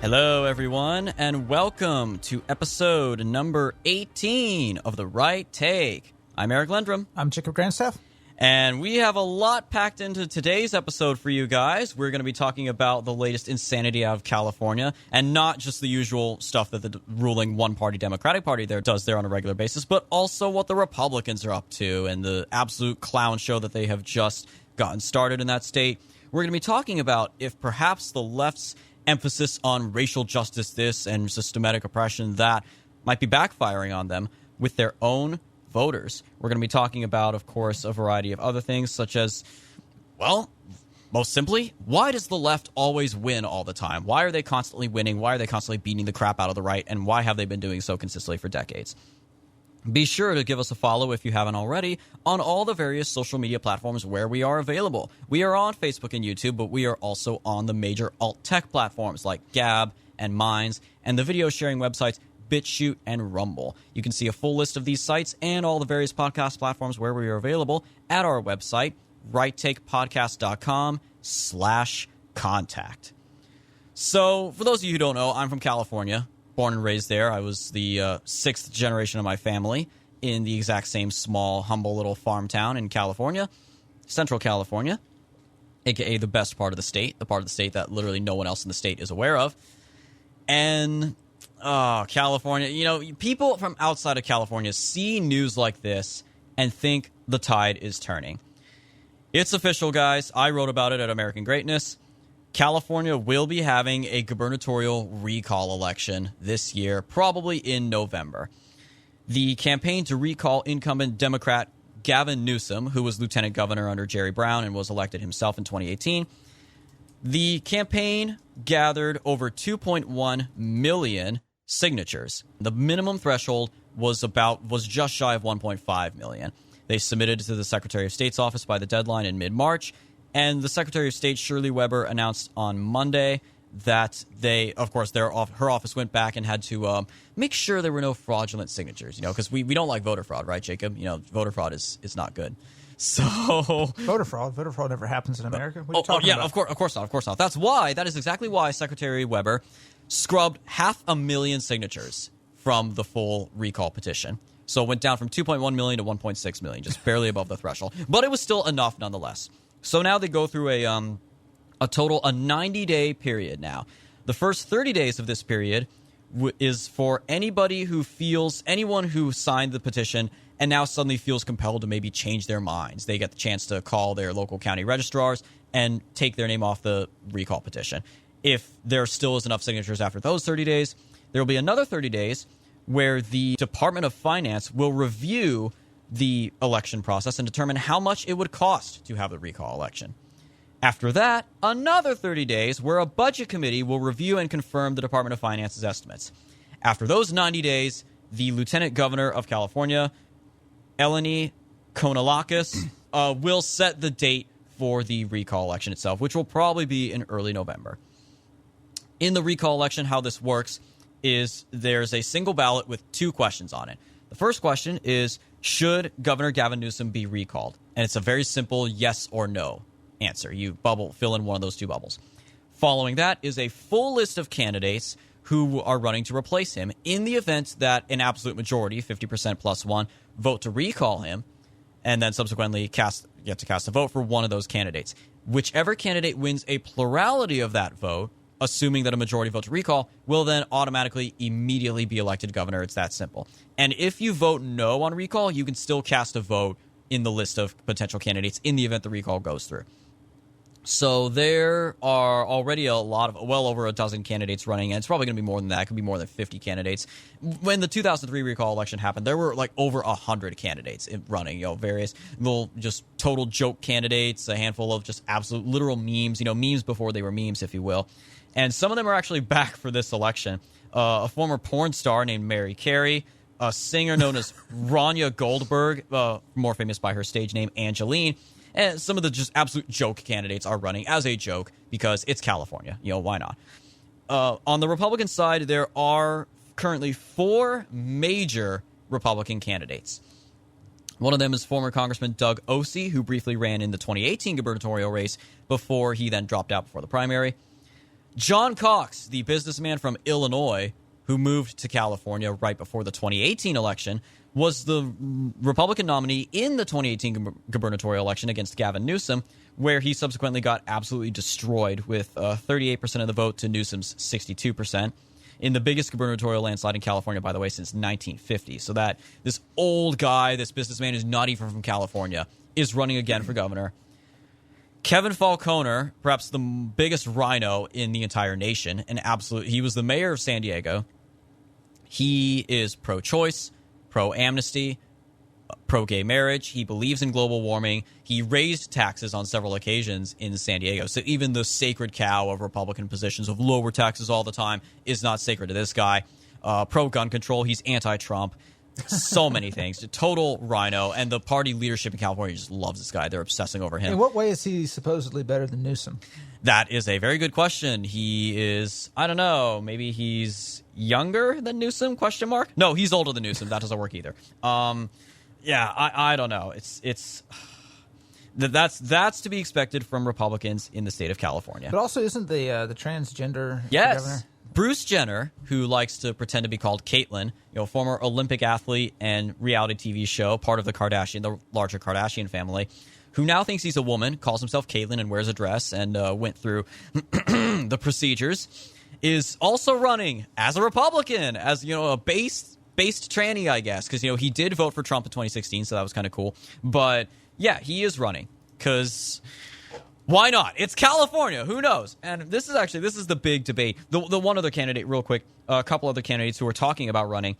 Hello, everyone, and welcome to episode number 18 of The Right Take. I'm Eric Lendrum. I'm Jacob Grandstaff. And we have a lot packed into today's episode for you guys. We're going to be talking about the latest insanity out of California, and not just the usual stuff that the ruling one-party Democratic Party there does there on a regular basis, but also what the Republicans are up to and the absolute clown show that they have just gotten started in that state. We're going to be talking about if perhaps the left's emphasis on racial justice this and systematic oppression that might be backfiring on them with their own voters. We're going to be talking about, of course, a variety of other things such as, well, most simply, why does the left always win all the time? Why are they constantly winning? Why are they constantly beating the crap out of the right? And why have they been doing so consistently for decades? Be sure to give us a follow if you haven't already on all the various social media platforms where we are available. We are on Facebook and YouTube, but we are also on the major alt-tech platforms like Gab and Minds and the video sharing websites BitChute and Rumble. You can see a full list of these sites and all the various podcast platforms where we are available at our website, righttakepodcast.com/contact. So, for those of you who don't know, I'm from California, born and raised there. I was the sixth generation of my family in the exact same small, humble little farm town in California, Central California, aka the best part of the state, the part of the state that literally no one else in the state is aware of. And California, you know, people from outside of California see news like this and think the tide is turning. It's official, guys. I wrote about it at American Greatness. California will be having a gubernatorial recall election this year, probably in November. The campaign to recall incumbent Democrat Gavin Newsom, who was lieutenant governor under Jerry Brown and was elected himself in 2018, the campaign gathered over 2.1 million signatures. The minimum threshold was just shy of 1.5 million. They submitted to the Secretary of State's office by the deadline in mid-March, and the Secretary of State Shirley Weber announced on Monday that her office went back and had to make sure there were no fraudulent signatures, because we don't like voter fraud, right, Jacob? Voter fraud is not good. So voter fraud never happens in America. What are you talking about? Of course not. That is exactly why Secretary Weber scrubbed 500,000 signatures from the full recall petition. So it went down from 2.1 million to 1.6 million, just barely above the threshold. But it was still enough nonetheless. So now they go through a 90-day period now. The first 30 days of this period is for anyone who signed the petition and now suddenly feels compelled to maybe change their minds. They get the chance to call their local county registrars and take their name off the recall petition. If there still is enough signatures after those 30 days, there will be another 30 days where the Department of Finance will review the election process and determine how much it would cost to have the recall election. After that, another 30 days where a budget committee will review and confirm the Department of Finance's estimates. After those 90 days, the Lieutenant Governor of California, Eleni Kounalakis, will set the date for the recall election itself, which will probably be in early November. In the recall election, how this works is there's a single ballot with two questions on it. The first question is, should Governor Gavin Newsom be recalled? And it's a very simple yes or no answer. You fill in one of those two bubbles. Following that is a full list of candidates who are running to replace him in the event that an absolute majority, 50% plus one, vote to recall him, and then subsequently you have to cast a vote for one of those candidates. Whichever candidate wins a plurality of that vote, assuming that a majority vote to recall, will then automatically immediately be elected governor. It's that simple. And if you vote no on recall, you can still cast a vote in the list of potential candidates in the event the recall goes through. So there are already well over a dozen candidates running, and it's probably going to be more than that. It could be more than 50 candidates. When the 2003 recall election happened, there were like over 100 candidates running, various little just total joke candidates, a handful of just absolute literal memes, memes before they were memes, if you will. And some of them are actually back for this election. A former porn star named Mary Carey, a singer known as Rania Goldberg, more famous by her stage name Angeline, and some of the just absolute joke candidates are running as a joke because it's California. Why not? On the Republican side, there are currently 4 major Republican candidates. One of them is former Congressman Doug Osee, who briefly ran in the 2018 gubernatorial race before he then dropped out before the primary. John Cox, the businessman from Illinois who moved to California right before the 2018 election, was the Republican nominee in the 2018 gubernatorial election against Gavin Newsom, where he subsequently got absolutely destroyed with 38% of the vote to Newsom's 62%. In the biggest gubernatorial landslide in California, by the way, since 1950. So that this old guy, this businessman who's not even from California, is running again for governor. Kevin Falconer, perhaps the biggest rhino in the entire nation, he was the mayor of San Diego. He is pro-choice, pro-amnesty, pro-gay marriage. He believes in global warming. He raised taxes on several occasions in San Diego. So even the sacred cow of Republican positions of lower taxes all the time is not sacred to this guy. Pro-gun control. He's anti-Trump. So many things. Total rhino. And the party leadership in California just loves this guy. They're obsessing over him. In what way is he supposedly better than Newsom? That is a very good question. He is, I don't know, maybe he's younger than Newsom, ? No, he's older than Newsom. That doesn't work either. Yeah, I don't know. That's to be expected from Republicans in the state of California. But also, isn't the transgender yes. governor? Bruce Jenner, who likes to pretend to be called Caitlyn, former Olympic athlete and reality TV show, part of the larger Kardashian family, who now thinks he's a woman, calls himself Caitlyn and wears a dress and went through the procedures, is also running as a Republican, as a based tranny, I guess, because he did vote for Trump in 2016, so that was kind of cool. But yeah, he is running because why not? It's California. Who knows? And this is the big debate. The one other candidate, real quick, a couple other candidates who are talking about running.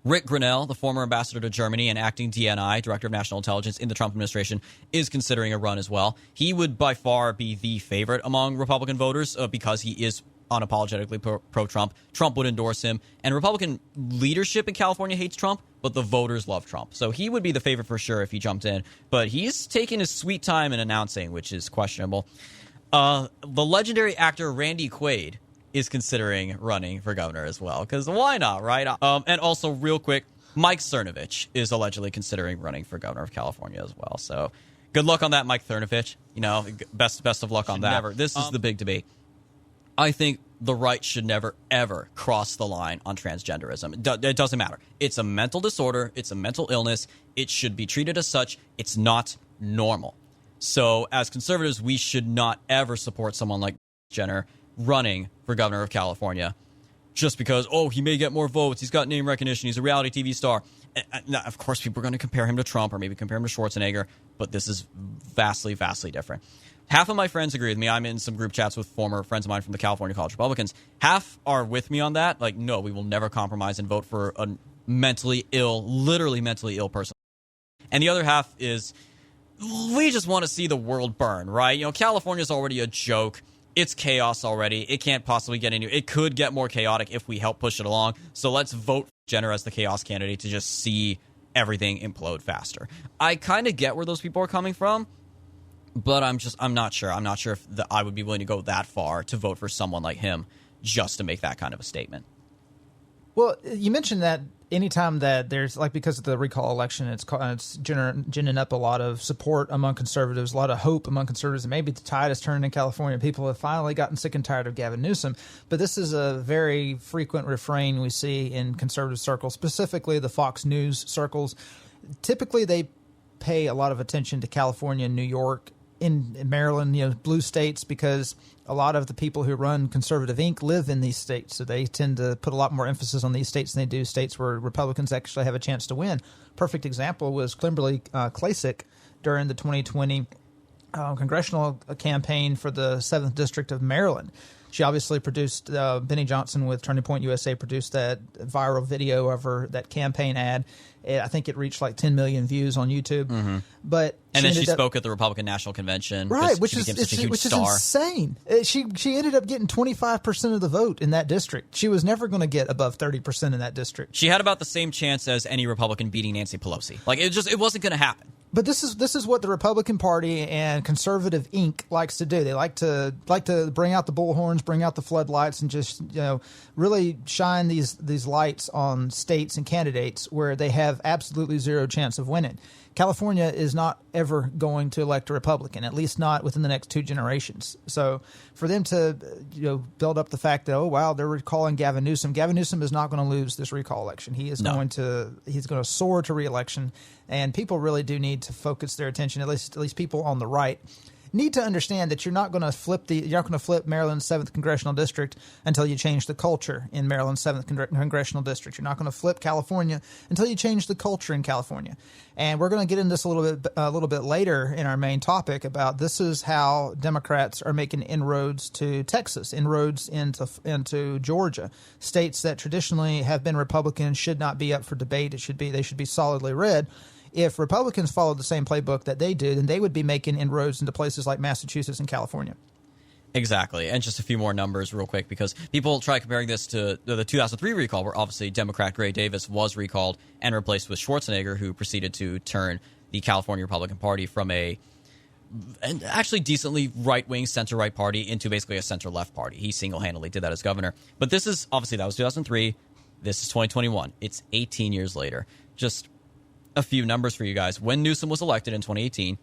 Rick Grenell, the former ambassador to Germany and acting DNI, Director of National Intelligence in the Trump administration, is considering a run as well. He would by far be the favorite among Republican voters because he is unapologetically pro-Trump. Trump would endorse him. And Republican leadership in California hates Trump, but the voters love Trump. So he would be the favorite for sure if he jumped in. But he's taking his sweet time in announcing, which is questionable. The legendary actor Randy Quaid is considering running for governor as well, because why not, right? And also, real quick, Mike Cernovich is allegedly considering running for governor of California as well. So good luck on that, Mike Cernovich. Best of luck on that. This is the big debate. I think the right should never, ever cross the line on transgenderism. It doesn't matter. It's a mental disorder. It's a mental illness. It should be treated as such. It's not normal. So as conservatives, we should not ever support someone like Jenner running for governor of California just because, he may get more votes. He's got name recognition. He's a reality TV star. Now, of course, people are going to compare him to Trump or maybe compare him to Schwarzenegger, but this is vastly, vastly different. Half of my friends agree with me. I'm in some group chats with former friends of mine from the California College Republicans. Half are with me on that. Like, no, we will never compromise and vote for a literally mentally ill person. And the other half is, we just want to see the world burn, right? California's already a joke. It's chaos already. It can't possibly get any. It could get more chaotic if we help push it along. So let's vote Jenner as the chaos candidate to just see everything implode faster. I kind of get where those people are coming from, but I'm not sure. I'm not sure if I would be willing to go that far to vote for someone like him just to make that kind of a statement. Well, you mentioned that anytime that there's, because of the recall election, it's ginning up a lot of support among conservatives, a lot of hope among conservatives, and maybe the tide is turning in California. People have finally gotten sick and tired of Gavin Newsom. But this is a very frequent refrain we see in conservative circles, specifically the Fox News circles. Typically, they pay a lot of attention to California and New York, in Maryland, blue states, because a lot of the people who run Conservative Inc. live in these states. So they tend to put a lot more emphasis on these states than they do states where Republicans actually have a chance to win. Perfect example was Kimberly Klacik during the 2020 congressional campaign for the 7th District of Maryland. She obviously produced, Benny Johnson with Turning Point USA produced that viral video of her, that campaign ad. I think it reached 10 million views on YouTube. Mm-hmm. But then she spoke at the Republican National Convention. Right, which is insane. She ended up getting 25% of the vote in that district. She was never going to get above 30% in that district. She had about the same chance as any Republican beating Nancy Pelosi. It wasn't going to happen. But this is what the Republican Party and Conservative Inc. likes to do. They like to bring out the bullhorns, bring out the floodlights, and just really shine these lights on states and candidates where they have absolutely zero chance of winning. California is not ever going to elect a Republican, at least not within the next 2 generations. So for them to build up the fact that, oh wow, they're recalling Gavin Newsom. Gavin Newsom is not going to lose this recall election. He's going to soar to re-election, and people really do need to focus their attention. At least people on the right need to understand that you're not going to flip Maryland's 7th congressional district until you change the culture in Maryland's 7th congressional district. You're not going to flip California until you change the culture in California. And we're going to get into this a little bit later in our main topic about this is how Democrats are making inroads to Texas, inroads into Georgia, states that traditionally have been Republican, should not be up for debate. They should be solidly red. If Republicans followed the same playbook that they did, then they would be making inroads into places like Massachusetts and California. Exactly. And just a few more numbers real quick, because people try comparing this to the 2003 recall, where obviously Democrat Gray Davis was recalled and replaced with Schwarzenegger, who proceeded to turn the California Republican Party from an actually decently right-wing center-right party into basically a center-left party. He single-handedly did that as governor. But this is, obviously, that was 2003. This is 2021. It's 18 years later. Just a few numbers for you guys. When Newsom was elected in 2018,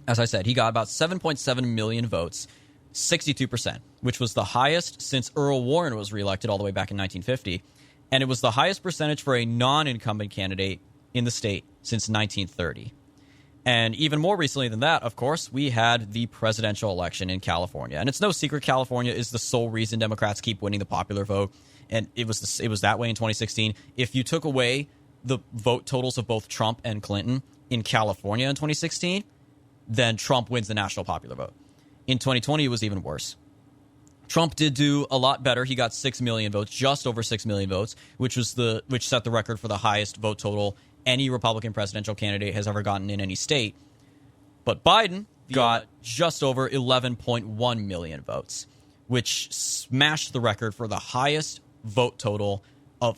as I said, he got about 7.7 million votes, 62%, which was the highest since Earl Warren was reelected all the way back in 1950. And it was the highest percentage for a non-incumbent candidate in the state since 1930. And even more recently than that, of course, we had the presidential election in California. And it's no secret California is the sole reason Democrats keep winning the popular vote. And it was that way in 2016. If you took away the vote totals of both Trump and Clinton in California in 2016, then Trump wins the national popular vote. In 2020, it was even worse. Trump did do a lot better. He got 6 million votes, just over 6 million votes, which set the record for the highest vote total any Republican presidential candidate has ever gotten in any state. But Biden got just over 11.1 million votes, which smashed the record for the highest vote total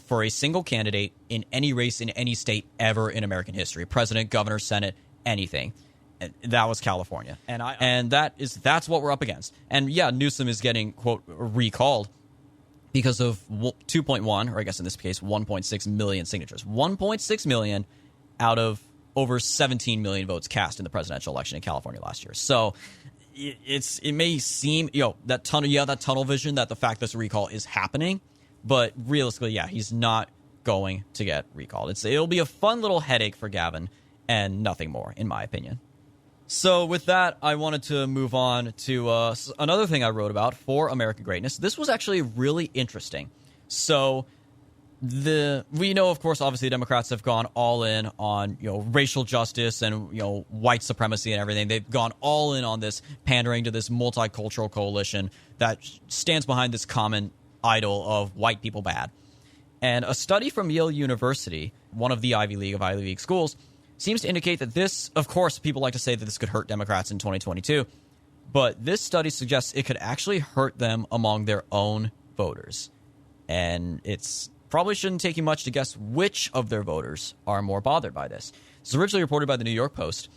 for a single candidate in any race in any state ever in American history. President, governor, Senate, anything. And that was California. And that's what we're up against. And yeah, Newsom is getting, quote, recalled because of 2.1, or I guess in this case, 1.6 million signatures. 1.6 million out of over 17 million votes cast in the presidential election in California last year. So it may seem, that tunnel vision, that the fact this recall is happening, but realistically, yeah, he's not going to get recalled. It'll be a fun little headache for Gavin and nothing more, in my opinion. So with that, I wanted to move on to another thing I wrote about for American Greatness. This was actually really interesting. So we know, of course, obviously Democrats have gone all in on racial justice and white supremacy and everything. They've gone all in on this pandering to this multicultural coalition that stands behind this common idol of white people bad. And a study from Yale University, one of the Ivy League schools, seems to indicate that this, of course, people like to say that this could hurt Democrats in 2022, but this study suggests it could actually hurt them among their own voters. And it's probably shouldn't take you much to guess which of their voters are more bothered by this. This was originally reported by the New York Post.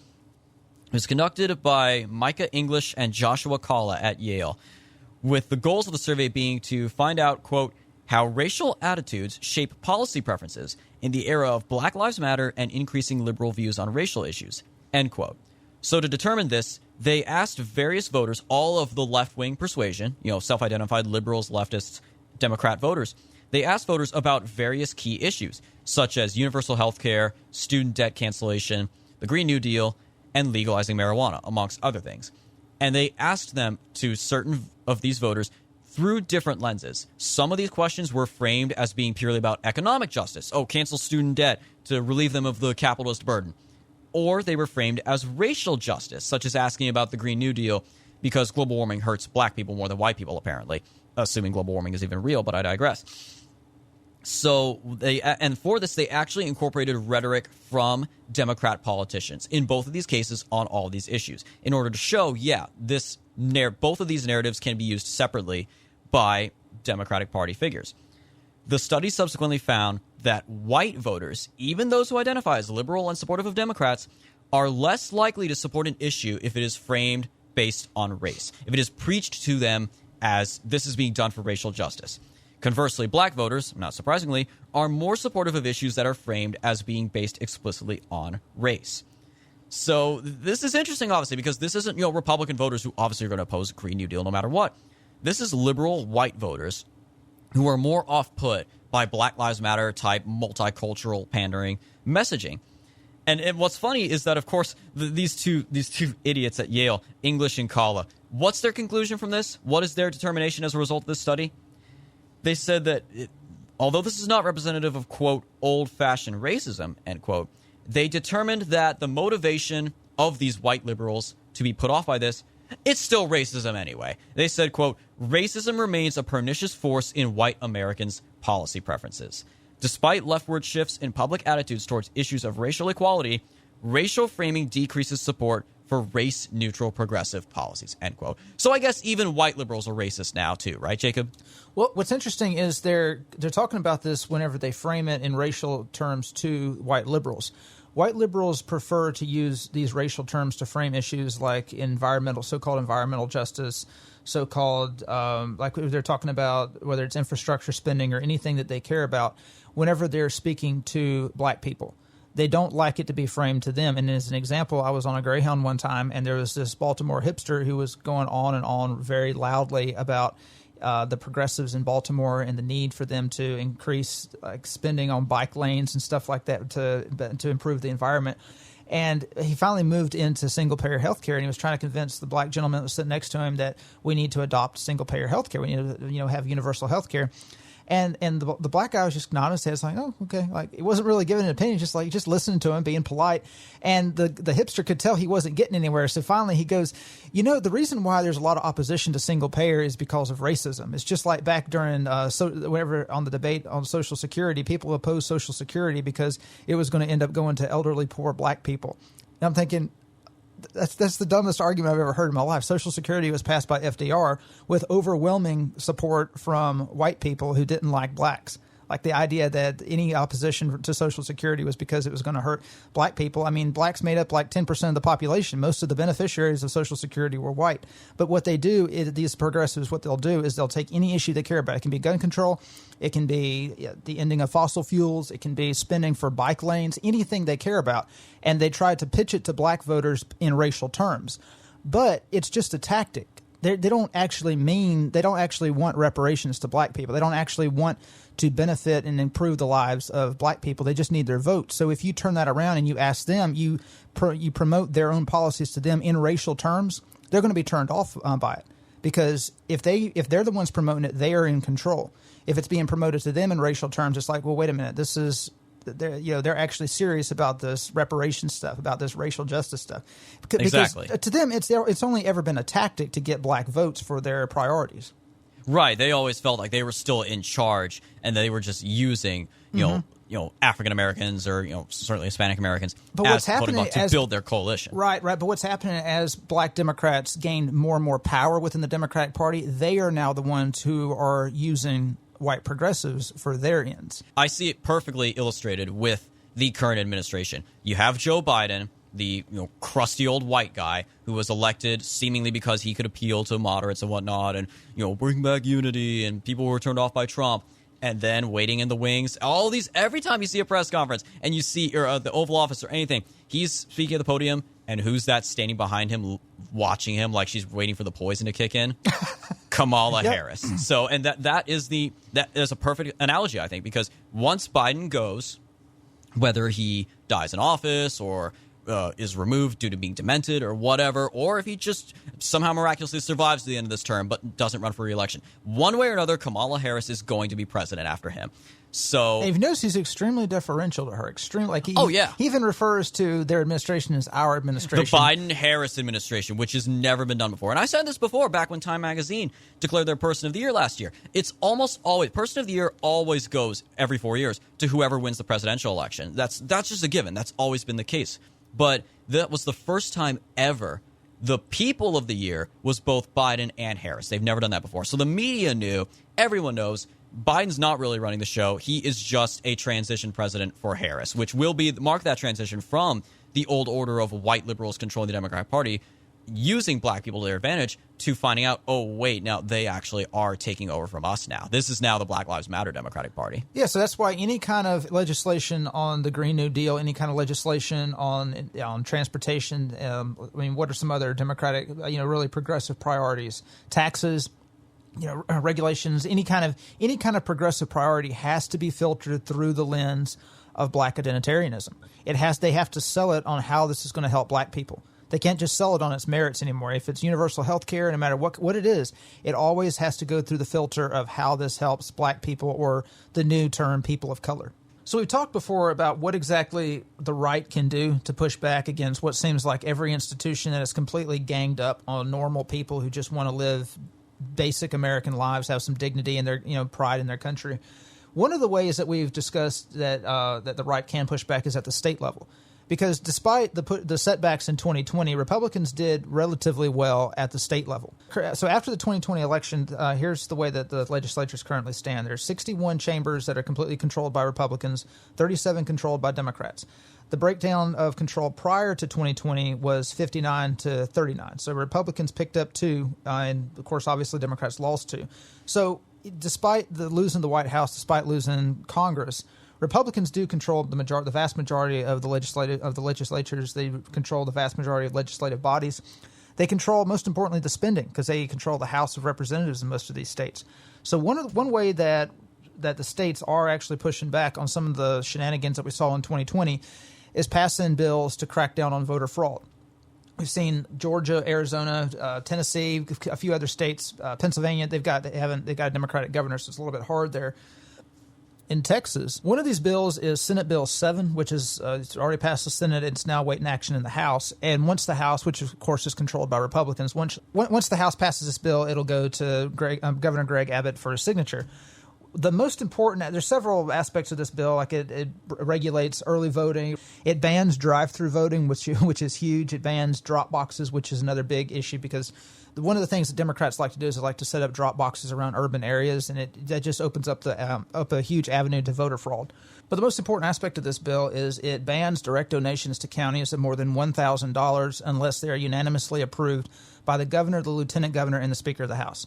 It was conducted by Micah English and Joshua Kalla at Yale, with the goals of the survey being to find out, quote, how racial attitudes shape policy preferences in the era of Black Lives Matter and increasing liberal views on racial issues, end quote. So to determine this, they asked various voters, all of the left-wing persuasion, self-identified liberals, leftists, Democrat voters. They asked voters about various key issues, such as universal health care, student debt cancellation, the Green New Deal, and legalizing marijuana, amongst other things. And they asked them to certain of these voters through different lenses. Some of these questions were framed as being purely about economic justice. Oh, cancel student debt to relieve them of the capitalist burden. Or they were framed as racial justice, such as asking about the Green New Deal because global warming hurts black people more than white people, apparently, assuming global warming is even real, but I digress. So for this, they actually incorporated rhetoric from Democrat politicians in both of these cases on all these issues in order to show, both of these narratives can be used separately by Democratic Party figures. The study subsequently found that white voters, even those who identify as liberal and supportive of Democrats, are less likely to support an issue if it is framed based on race, if it is preached to them as this is being done for racial justice. Conversely, black voters, not surprisingly, are more supportive of issues that are framed as being based explicitly on race. So this is interesting, obviously, because this isn't, Republican voters who obviously are going to oppose a Green New Deal no matter what. This is liberal white voters who are more off-put by Black Lives Matter type multicultural pandering messaging. And what's funny is that, of course, these two idiots at Yale, English and Kala, what's their conclusion from this? What is their determination as a result of this study? They said that although this is not representative of, quote, old-fashioned racism, end quote, they determined that the motivation of these white liberals to be put off by this, it's still racism anyway. They said, quote, racism remains a pernicious force in white Americans' policy preferences. Despite leftward shifts in public attitudes towards issues of racial equality, racial framing decreases support for race-neutral progressive policies, end quote. So I guess even white liberals are racist now too, right, Jacob? Well, what's interesting is they're talking about this whenever they frame it in racial terms to white liberals. White liberals prefer to use these racial terms to frame issues like so-called environmental justice, so-called, like they're talking about, whether it's infrastructure spending or anything that they care about, whenever they're speaking to black people. They don't like it to be framed to them. And as an example, I was on a Greyhound one time, and there was this Baltimore hipster who was going on and on very loudly about the progressives in Baltimore and the need for them to increase spending on bike lanes and stuff like that to improve the environment. And he finally moved into single-payer health care, and he was trying to convince the black gentleman that was sitting next to him that we need to adopt single-payer health care. We need to have universal health care. And the black guy was just nodding his head, it's like, oh, okay. Like, it wasn't really giving an opinion, just listening to him, being polite. And the hipster could tell he wasn't getting anywhere. So finally he goes, the reason why there's a lot of opposition to single payer is because of racism. It's just like back during whenever on the debate on Social Security, people opposed Social Security because it was going to end up going to elderly, poor black people. And I'm thinking, that's the dumbest argument I've ever heard in my life. Social Security was passed by FDR with overwhelming support from white people who didn't like blacks. Like the idea that any opposition to Social Security was because it was going to hurt black people. I mean, blacks made up like 10% of the population. Most of the beneficiaries of Social Security were white. But what they do, these progressives, what they'll do is they'll take any issue they care about. It can be gun control. It can be the ending of fossil fuels. It can be spending for bike lanes, anything they care about. And they try to pitch it to black voters in racial terms. But it's just a tactic. They don't actually want reparations to black people. They don't actually want to benefit and improve the lives of black people. They just need their vote. So if you turn that around and you ask them, you promote their own policies to them in racial terms, they're going to be turned off by it. Because if they're the ones promoting it, they are in control. If it's being promoted to them in racial terms, it's like, well, wait a minute, they're actually serious about this reparations stuff, about this racial justice stuff. Because exactly. To them, it's only ever been a tactic to get black votes for their priorities. Right. They always felt like they were still in charge, and they were just using, African Americans or certainly Hispanic Americans to build their coalition. Right. But what's happening as black Democrats gain more and more power within the Democratic Party, they are now the ones who are using white progressives for their ends. I see it perfectly illustrated with the current administration. You have Joe Biden, the crusty old white guy who was elected seemingly because he could appeal to moderates and whatnot and bring back unity, and people were turned off by Trump. And then waiting in the wings, all these, every time you see a press conference and you see the Oval Office or anything, he's speaking at the podium, and who's that standing behind him watching him like she's waiting for the poison to kick in? Kamala Harris. So, and that is a perfect analogy, I think, because once Biden goes, whether he dies in office or is removed due to being demented or whatever, or if he just somehow miraculously survives to the end of this term but doesn't run for re-election, one way or another, Kamala Harris is going to be president after him. So you've noticed he's extremely deferential to her. He even refers to their administration as our administration. The Biden-Harris administration, which has never been done before. And I said this before back when Time Magazine declared their Person of the Year last year. It's almost always, Person of the Year always goes every 4 years to whoever wins the presidential election. That's just a given. That's always been the case. But that was the first time ever the People of the Year was both Biden and Harris. They've never done that before. So the media knew, everyone knows, Biden's not really running the show. He is just a transition president for Harris, which will mark that transition from the old order of white liberals controlling the Democratic Party, using black people to their advantage, to finding out, oh, wait, now they actually are taking over from us now. This is now the Black Lives Matter Democratic Party. Yeah, so that's why any kind of legislation on the Green New Deal, any kind of legislation on transportation, what are some other Democratic, really progressive priorities? Taxes, regulations, any kind of progressive priority has to be filtered through the lens of black identitarianism. They have to sell it on how this is going to help black people. They can't just sell it on its merits anymore. If it's universal health care, no matter what it is, it always has to go through the filter of how this helps black people, or the new term, people of color. So we've talked before about what exactly the right can do to push back against what seems like every institution that is completely ganged up on normal people who just want to live basic American lives, have some dignity and their pride in their country. One of the ways that we've discussed that the right can push back is at the state level. Because despite the setbacks in 2020, Republicans did relatively well at the state level. So after the 2020 election, here's the way that the legislatures currently stand. There's 61 chambers that are completely controlled by Republicans, 37 controlled by Democrats. The breakdown of control prior to 2020 was 59 to 39. So Republicans picked up 2, and of course, obviously, Democrats lost 2. So despite losing the White House, despite losing Congress, Republicans do control the vast majority of the legislatures. They control the vast majority of legislative bodies. They control, most importantly, the spending, because they control the House of Representatives in most of these states. So one way that the states are actually pushing back on some of the shenanigans that we saw in 2020 is passing bills to crack down on voter fraud. We've seen Georgia, Arizona, Tennessee, a few other states, Pennsylvania. They've got a Democratic governor, so it's a little bit hard there. In Texas, one of these bills is Senate Bill 7, which is it's already passed the Senate. It's now waiting action in the House. And once the House, which of course is controlled by Republicans, once the House passes this bill, it'll go to Governor Greg Abbott for his signature. The most important, there's several aspects of this bill, like it regulates early voting. It bans drive-through voting, which is huge. It bans drop boxes, which is another big issue, because one of the things that Democrats like to do is they like to set up drop boxes around urban areas, and that just opens up a huge avenue to voter fraud. But the most important aspect of this bill is it bans direct donations to counties of more than $1,000 unless they are unanimously approved by the governor, the lieutenant governor, and the Speaker of the House.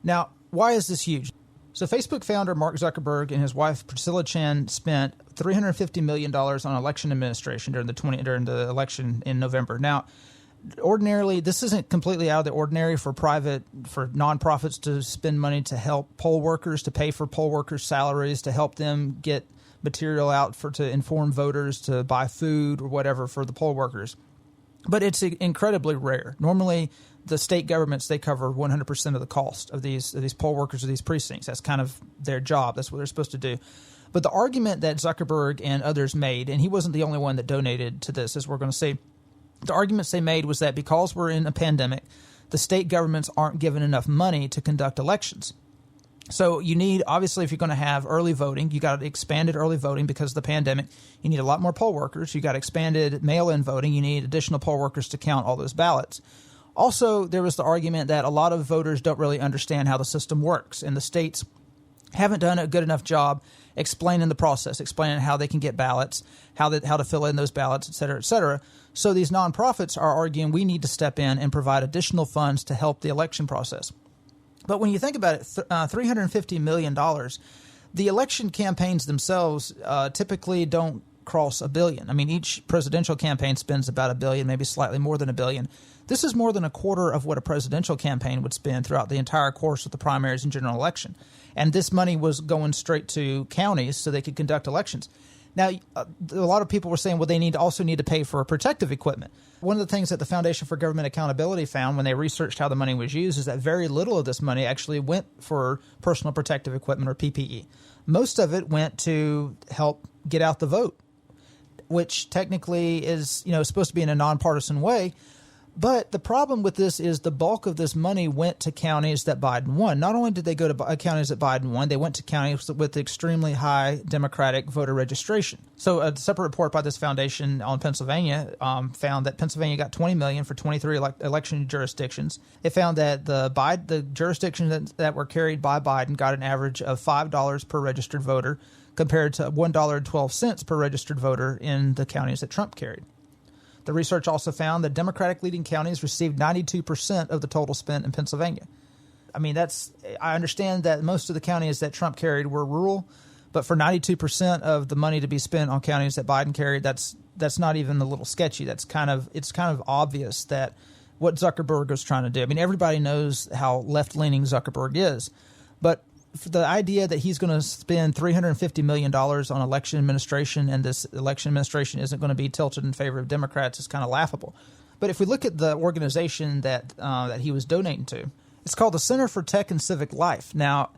Now, why is this huge? So Facebook founder Mark Zuckerberg and his wife Priscilla Chan spent $350 million on election administration during the election in November. Now, ordinarily, this isn't completely out of the ordinary for nonprofits to spend money to help poll workers, to pay for poll workers' salaries, to help them get material out to inform voters, to buy food or whatever for the poll workers. But it's incredibly rare. Normally, the state governments, they cover 100% of the cost of these poll workers of these precincts. That's kind of their job. That's what they're supposed to do. But the argument that Zuckerberg and others made, and he wasn't the only one that donated to this, as we're going to see, the arguments they made was that because we're in a pandemic, the state governments aren't given enough money to conduct elections. So you need, obviously, if you're going to have early voting, you got expanded early voting because of the pandemic. You need a lot more poll workers. You got expanded mail-in voting. You need additional poll workers to count all those ballots. Also, there was the argument that a lot of voters don't really understand how the system works, and the states haven't done a good enough job explaining the process, explaining how they can get ballots, how to fill in those ballots, et cetera, et cetera. So these nonprofits are arguing we need to step in and provide additional funds to help the election process. But when you think about it, $350 million, the election campaigns themselves typically don't cross $1 billion. I mean, each presidential campaign spends about $1 billion, maybe slightly more than $1 billion. This is more than a quarter of what a presidential campaign would spend throughout the entire course of the primaries and general election. And this money was going straight to counties so they could conduct elections. Now, a lot of people were saying, well, they also need to pay for protective equipment. One of the things that the Foundation for Government Accountability found when they researched how the money was used is that very little of this money actually went for personal protective equipment, or PPE. Most of it went to help get out the vote, which technically is, supposed to be in a nonpartisan way. But the problem with this is the bulk of this money went to counties that Biden won. Not only did they go to counties that Biden won, they went to counties with extremely high Democratic voter registration. So a separate report by this foundation on Pennsylvania found that Pennsylvania got $20 million for 23 election jurisdictions. It found that the jurisdictions that were carried by Biden got an average of $5 per registered voter compared to $1.12 per registered voter in the counties that Trump carried. The research also found that Democratic-leading counties received 92% of the total spent in Pennsylvania. I mean, I understand that most of the counties that Trump carried were rural, but for 92% of the money to be spent on counties that Biden carried, that's not even a little sketchy. It's kind of obvious that what Zuckerberg was trying to do. I mean, everybody knows how left-leaning Zuckerberg is, but for the idea that he's going to spend $350 million on election administration and this election administration isn't going to be tilted in favor of Democrats is kind of laughable. But if we look at the organization that he was donating to, it's called the Center for Tech and Civic Life. Now,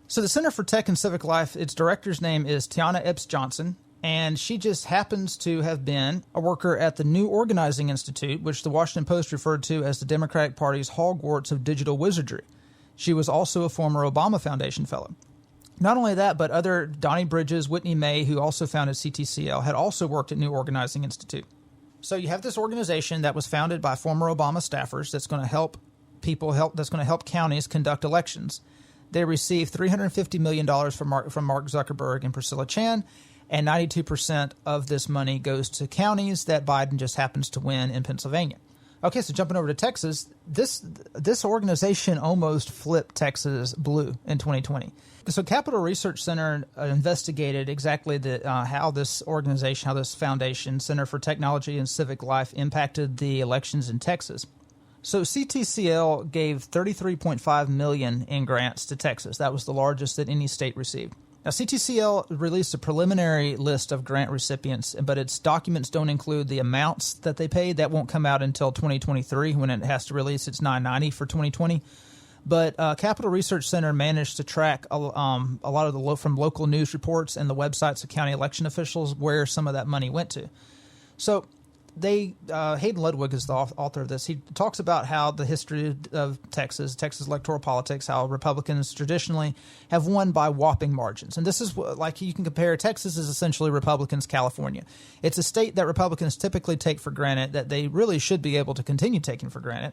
so the Center for Tech and Civic Life, its director's name is Tiana Epps Johnson, and she just happens to have been a worker at the New Organizing Institute, which the Washington Post referred to as the Democratic Party's Hogwarts of digital wizardry. She was also a former Obama Foundation fellow. Not only that, but other Donnie Bridges, Whitney May, who also founded CTCL, had also worked at New Organizing Institute. So you have this organization that was founded by former Obama staffers that's going to help counties conduct elections. They received $350 million from Mark Zuckerberg and Priscilla Chan, and 92% of this money goes to counties that Biden just happens to win in Pennsylvania. Okay, so jumping over to Texas, this organization almost flipped Texas blue in 2020. So Capital Research Center investigated exactly how this organization, how this foundation, Center for Technology and Civic Life, impacted the elections in Texas. So CTCL gave $33.5 million in grants to Texas. That was the largest that any state received. Now, CTCL released a preliminary list of grant recipients, but its documents don't include the amounts that they paid. That won't come out until 2023 when it has to release its 990 for 2020. But Capital Research Center managed to track a lot of from local news reports and the websites of county election officials where some of that money went to. So Hayden Ludwig is the author of this. He talks about how the history of Texas electoral politics, how Republicans traditionally have won by whopping margins. And this is like you can compare Texas is essentially Republicans' California. It's a state that Republicans typically take for granted that they really should be able to continue taking for granted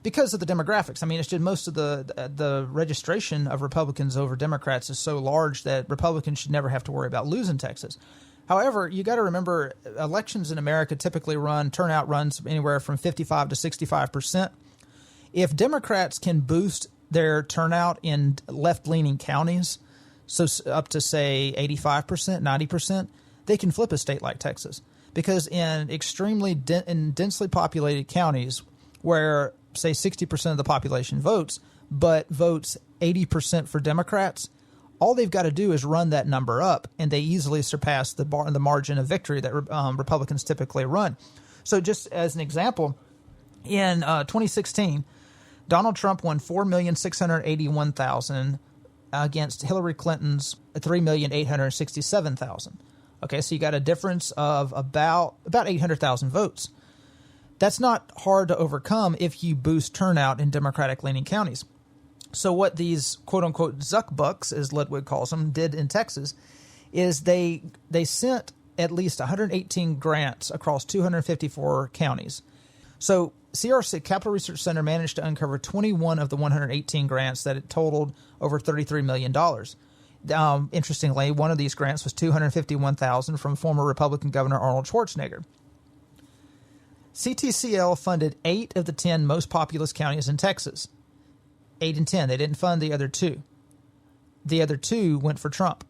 because of the demographics. I mean, it's just most of the registration of Republicans over Democrats is so large that Republicans should never have to worry about losing Texas. However, you got to remember elections in America typically turnout runs anywhere from 55 to 65%. If Democrats can boost their turnout in left-leaning counties, so up to say 85%, 90%, they can flip a state like Texas. Because in extremely densely populated counties where, say, 60% of the population votes, but votes 80% for Democrats, all they've got to do is run that number up, and they easily surpass the margin of victory that Republicans typically run. So just as an example, in 2016, Donald Trump won 4,681,000 against Hillary Clinton's 3,867,000. Okay, so you got a difference of about 800,000 votes. That's not hard to overcome if you boost turnout in Democratic-leaning counties. So what these quote-unquote Zuck bucks, as Ludwig calls them, did in Texas is they sent at least 118 grants across 254 counties. So CRC, Capital Research Center, managed to uncover 21 of the 118 grants that it totaled over $33 million. Interestingly, one of these grants was $251,000 from former Republican Governor Arnold Schwarzenegger. CTCL funded 8 of the 10 most populous counties in Texas. 8 and 10. They didn't fund the other 2. The other 2 went for Trump.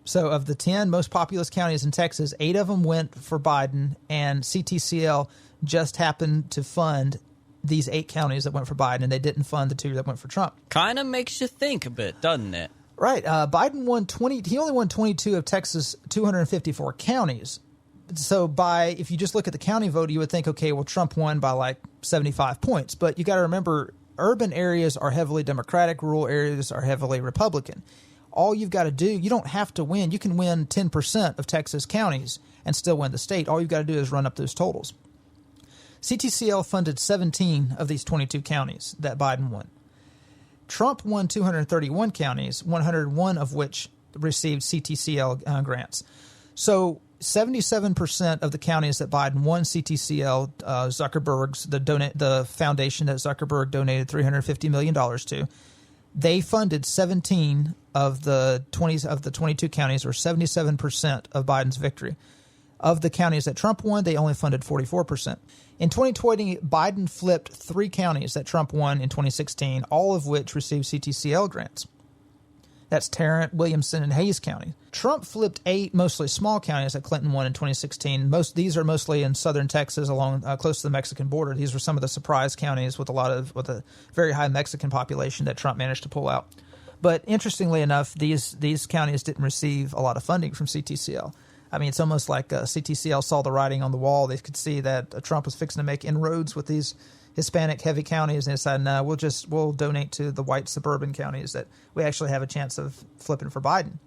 So of the 10 most populous counties in Texas, 8 of them went for Biden, and CTCL just happened to fund these 8 counties that went for Biden, and they didn't fund the 2 that went for Trump. Kind of makes you think a bit, doesn't it? Right. Biden won 20. He only won 22 of Texas' 254 counties. So if you just look at the county vote, you would think, okay, well, Trump won by like 75 points. But you got to remember, urban areas are heavily Democratic, rural areas are heavily Republican. All you've got to do, you don't have to win. You can win 10% of Texas counties and still win the state. All you've got to do is run up those totals. CTCL funded 17 of these 22 counties that Biden won. Trump won 231 counties, 101 of which received CTCL grants. So 77% of the counties that Biden won CTCL, Zuckerberg's the foundation that Zuckerberg donated $350 million to, they funded 17 of the 22 counties, or 77% of Biden's victory. Of the counties that Trump won, they only funded 44%. In 2020, Biden flipped 3 counties that Trump won in 2016, all of which received CTCL grants. That's Tarrant, Williamson, and Hayes County. Trump flipped 8 mostly small counties that Clinton won in 2016. These are mostly in southern Texas, along close to the Mexican border. These were some of the surprise counties with a very high Mexican population that Trump managed to pull out. But interestingly enough, these counties didn't receive a lot of funding from CTCL. I mean, it's almost like CTCL saw the writing on the wall. They could see that Trump was fixing to make inroads with these Hispanic heavy counties, and they decided, no, we'll donate to the white suburban counties that we actually have a chance of flipping for Biden.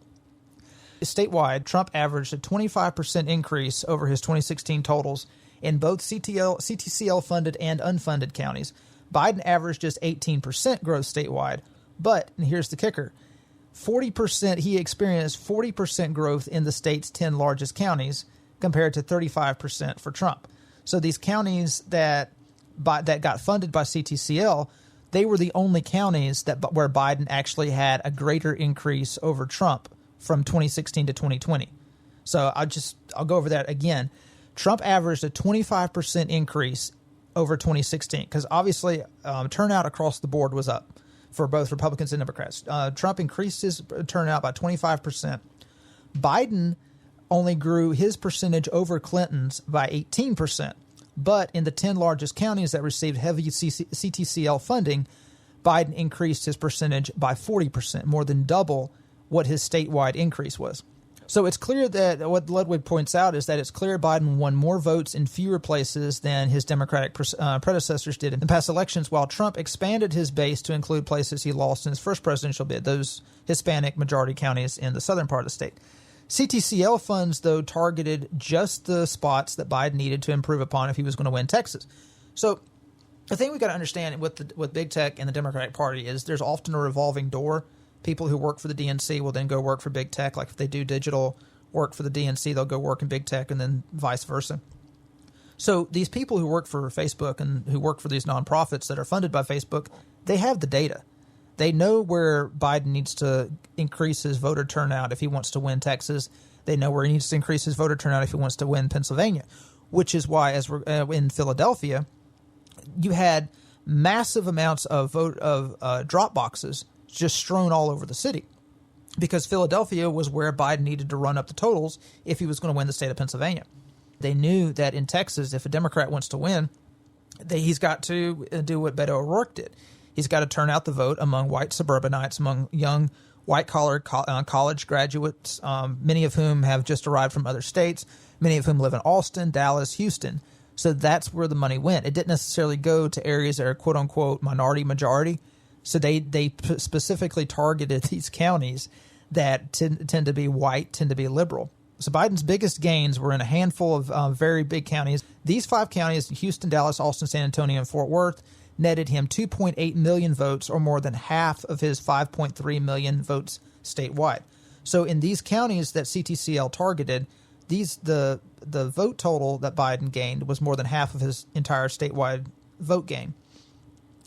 Statewide, Trump averaged a 25% increase over his 2016 totals in both CTCL funded and unfunded counties. Biden averaged just 18% growth statewide, but, and here's the kicker, he experienced 40% growth in the state's 10 largest counties compared to 35% for Trump. So these counties that got funded by CTCL, they were the only counties where Biden actually had a greater increase over Trump from 2016 to 2020. So I'll go over that again. Trump averaged a 25% increase over 2016 because obviously turnout across the board was up for both Republicans and Democrats. Trump increased his turnout by 25%. Biden only grew his percentage over Clinton's by 18%. But in the 10 largest counties that received heavy CTCL funding, Biden increased his percentage by 40%, more than double what his statewide increase was. So it's clear that what Ludwig points out is that it's clear Biden won more votes in fewer places than his Democratic predecessors did in past elections, while Trump expanded his base to include places he lost in his first presidential bid, those Hispanic majority counties in the southern part of the state. CTCL funds, though, targeted just the spots that Biden needed to improve upon if he was going to win Texas. So the thing we got to understand with big tech and the Democratic Party is there's often a revolving door. People who work for the DNC will then go work for big tech. Like if they do digital work for the DNC, they'll go work in big tech and then vice versa. So these people who work for Facebook and who work for these nonprofits that are funded by Facebook, they have the data. They know where Biden needs to increase his voter turnout if he wants to win Texas. They know where he needs to increase his voter turnout if he wants to win Pennsylvania, which is why, as we're in Philadelphia, you had massive amounts of drop boxes just strewn all over the city because Philadelphia was where Biden needed to run up the totals if he was going to win the state of Pennsylvania. They knew that in Texas, if a Democrat wants to win, he's got to do what Beto O'Rourke did. He's got to turn out the vote among white suburbanites, among young white-collar college graduates, many of whom have just arrived from other states, many of whom live in Austin, Dallas, Houston. So that's where the money went. It didn't necessarily go to areas that are quote-unquote minority-majority. So they specifically targeted these counties that tend to be white, tend to be liberal. So Biden's biggest gains were in a handful of very big counties. These 5 counties, Houston, Dallas, Austin, San Antonio, and Fort Worth, netted him 2.8 million votes, or more than half of his 5.3 million votes statewide. So in these counties that CTCL targeted, the vote total that Biden gained was more than half of his entire statewide vote gain.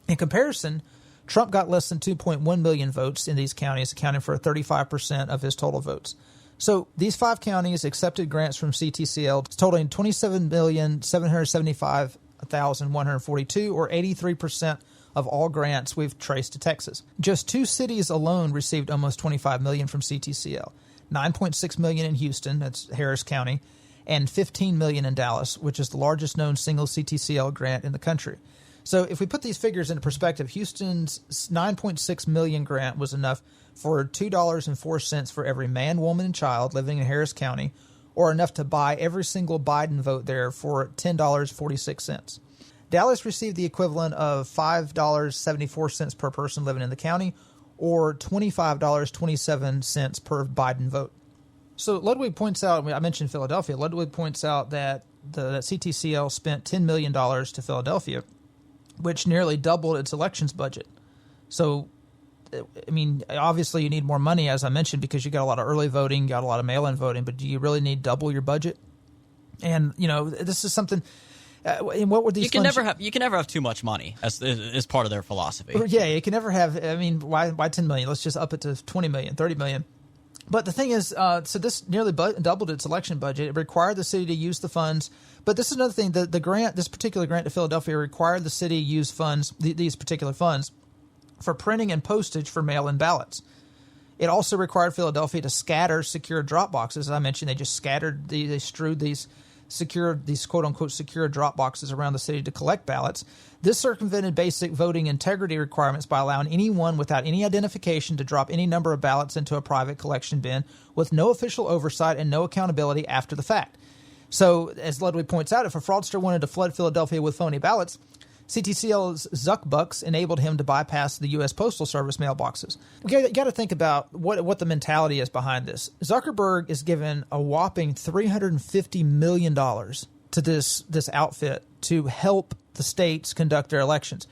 In comparison, Trump got less than 2.1 million votes in these counties, accounting for 35% of his total votes. So these 5 counties accepted grants from CTCL totaling 27,775,142, or 83% of all grants we've traced to Texas. Just 2 cities alone received almost $25 million from CTCL. $9.6 million in Houston, that's Harris County, and $15 million in Dallas, which is the largest known single CTCL grant in the country. So if we put these figures into perspective, Houston's $9.6 million grant was enough for $2.04 for every man, woman, and child living in Harris County, or enough to buy every single Biden vote there for $10.46. Dallas received the equivalent of $5.74 per person living in the county, or $25.27 per Biden vote. So Ludwig points out, I mentioned Philadelphia, Ludwig points out that that CTCL spent $10 million to Philadelphia, which nearly doubled its elections budget. So, I mean, obviously you need more money, as I mentioned, because you got a lot of early voting, you got a lot of mail-in voting, but do you really need double your budget? And, you know, this is something... and what were these? You can never have too much money as part of their philosophy. Yeah, you can never have. I mean, why 10 million? Let's just up it to 20 million, 30 million. But the thing is, so this nearly doubled its election budget. It required the city to use the funds. But this is another thing. The grant, this particular grant to Philadelphia, required the city use funds, these particular funds, for printing and postage for mail-in ballots. It also required Philadelphia to scatter secure drop boxes. As I mentioned, they just scattered, they strewed these quote-unquote secure drop boxes around the city to collect ballots. This circumvented basic voting integrity requirements by allowing anyone without any identification to drop any number of ballots into a private collection bin with no official oversight and no accountability after the fact. So, as Ludwig points out, if a fraudster wanted to flood Philadelphia with phony ballots, CTCL's Zuck bucks enabled him to bypass the U.S. Postal Service mailboxes. We got to think about what the mentality is behind this. Zuckerberg is given a whopping $350 million to this outfit to help the states conduct their elections.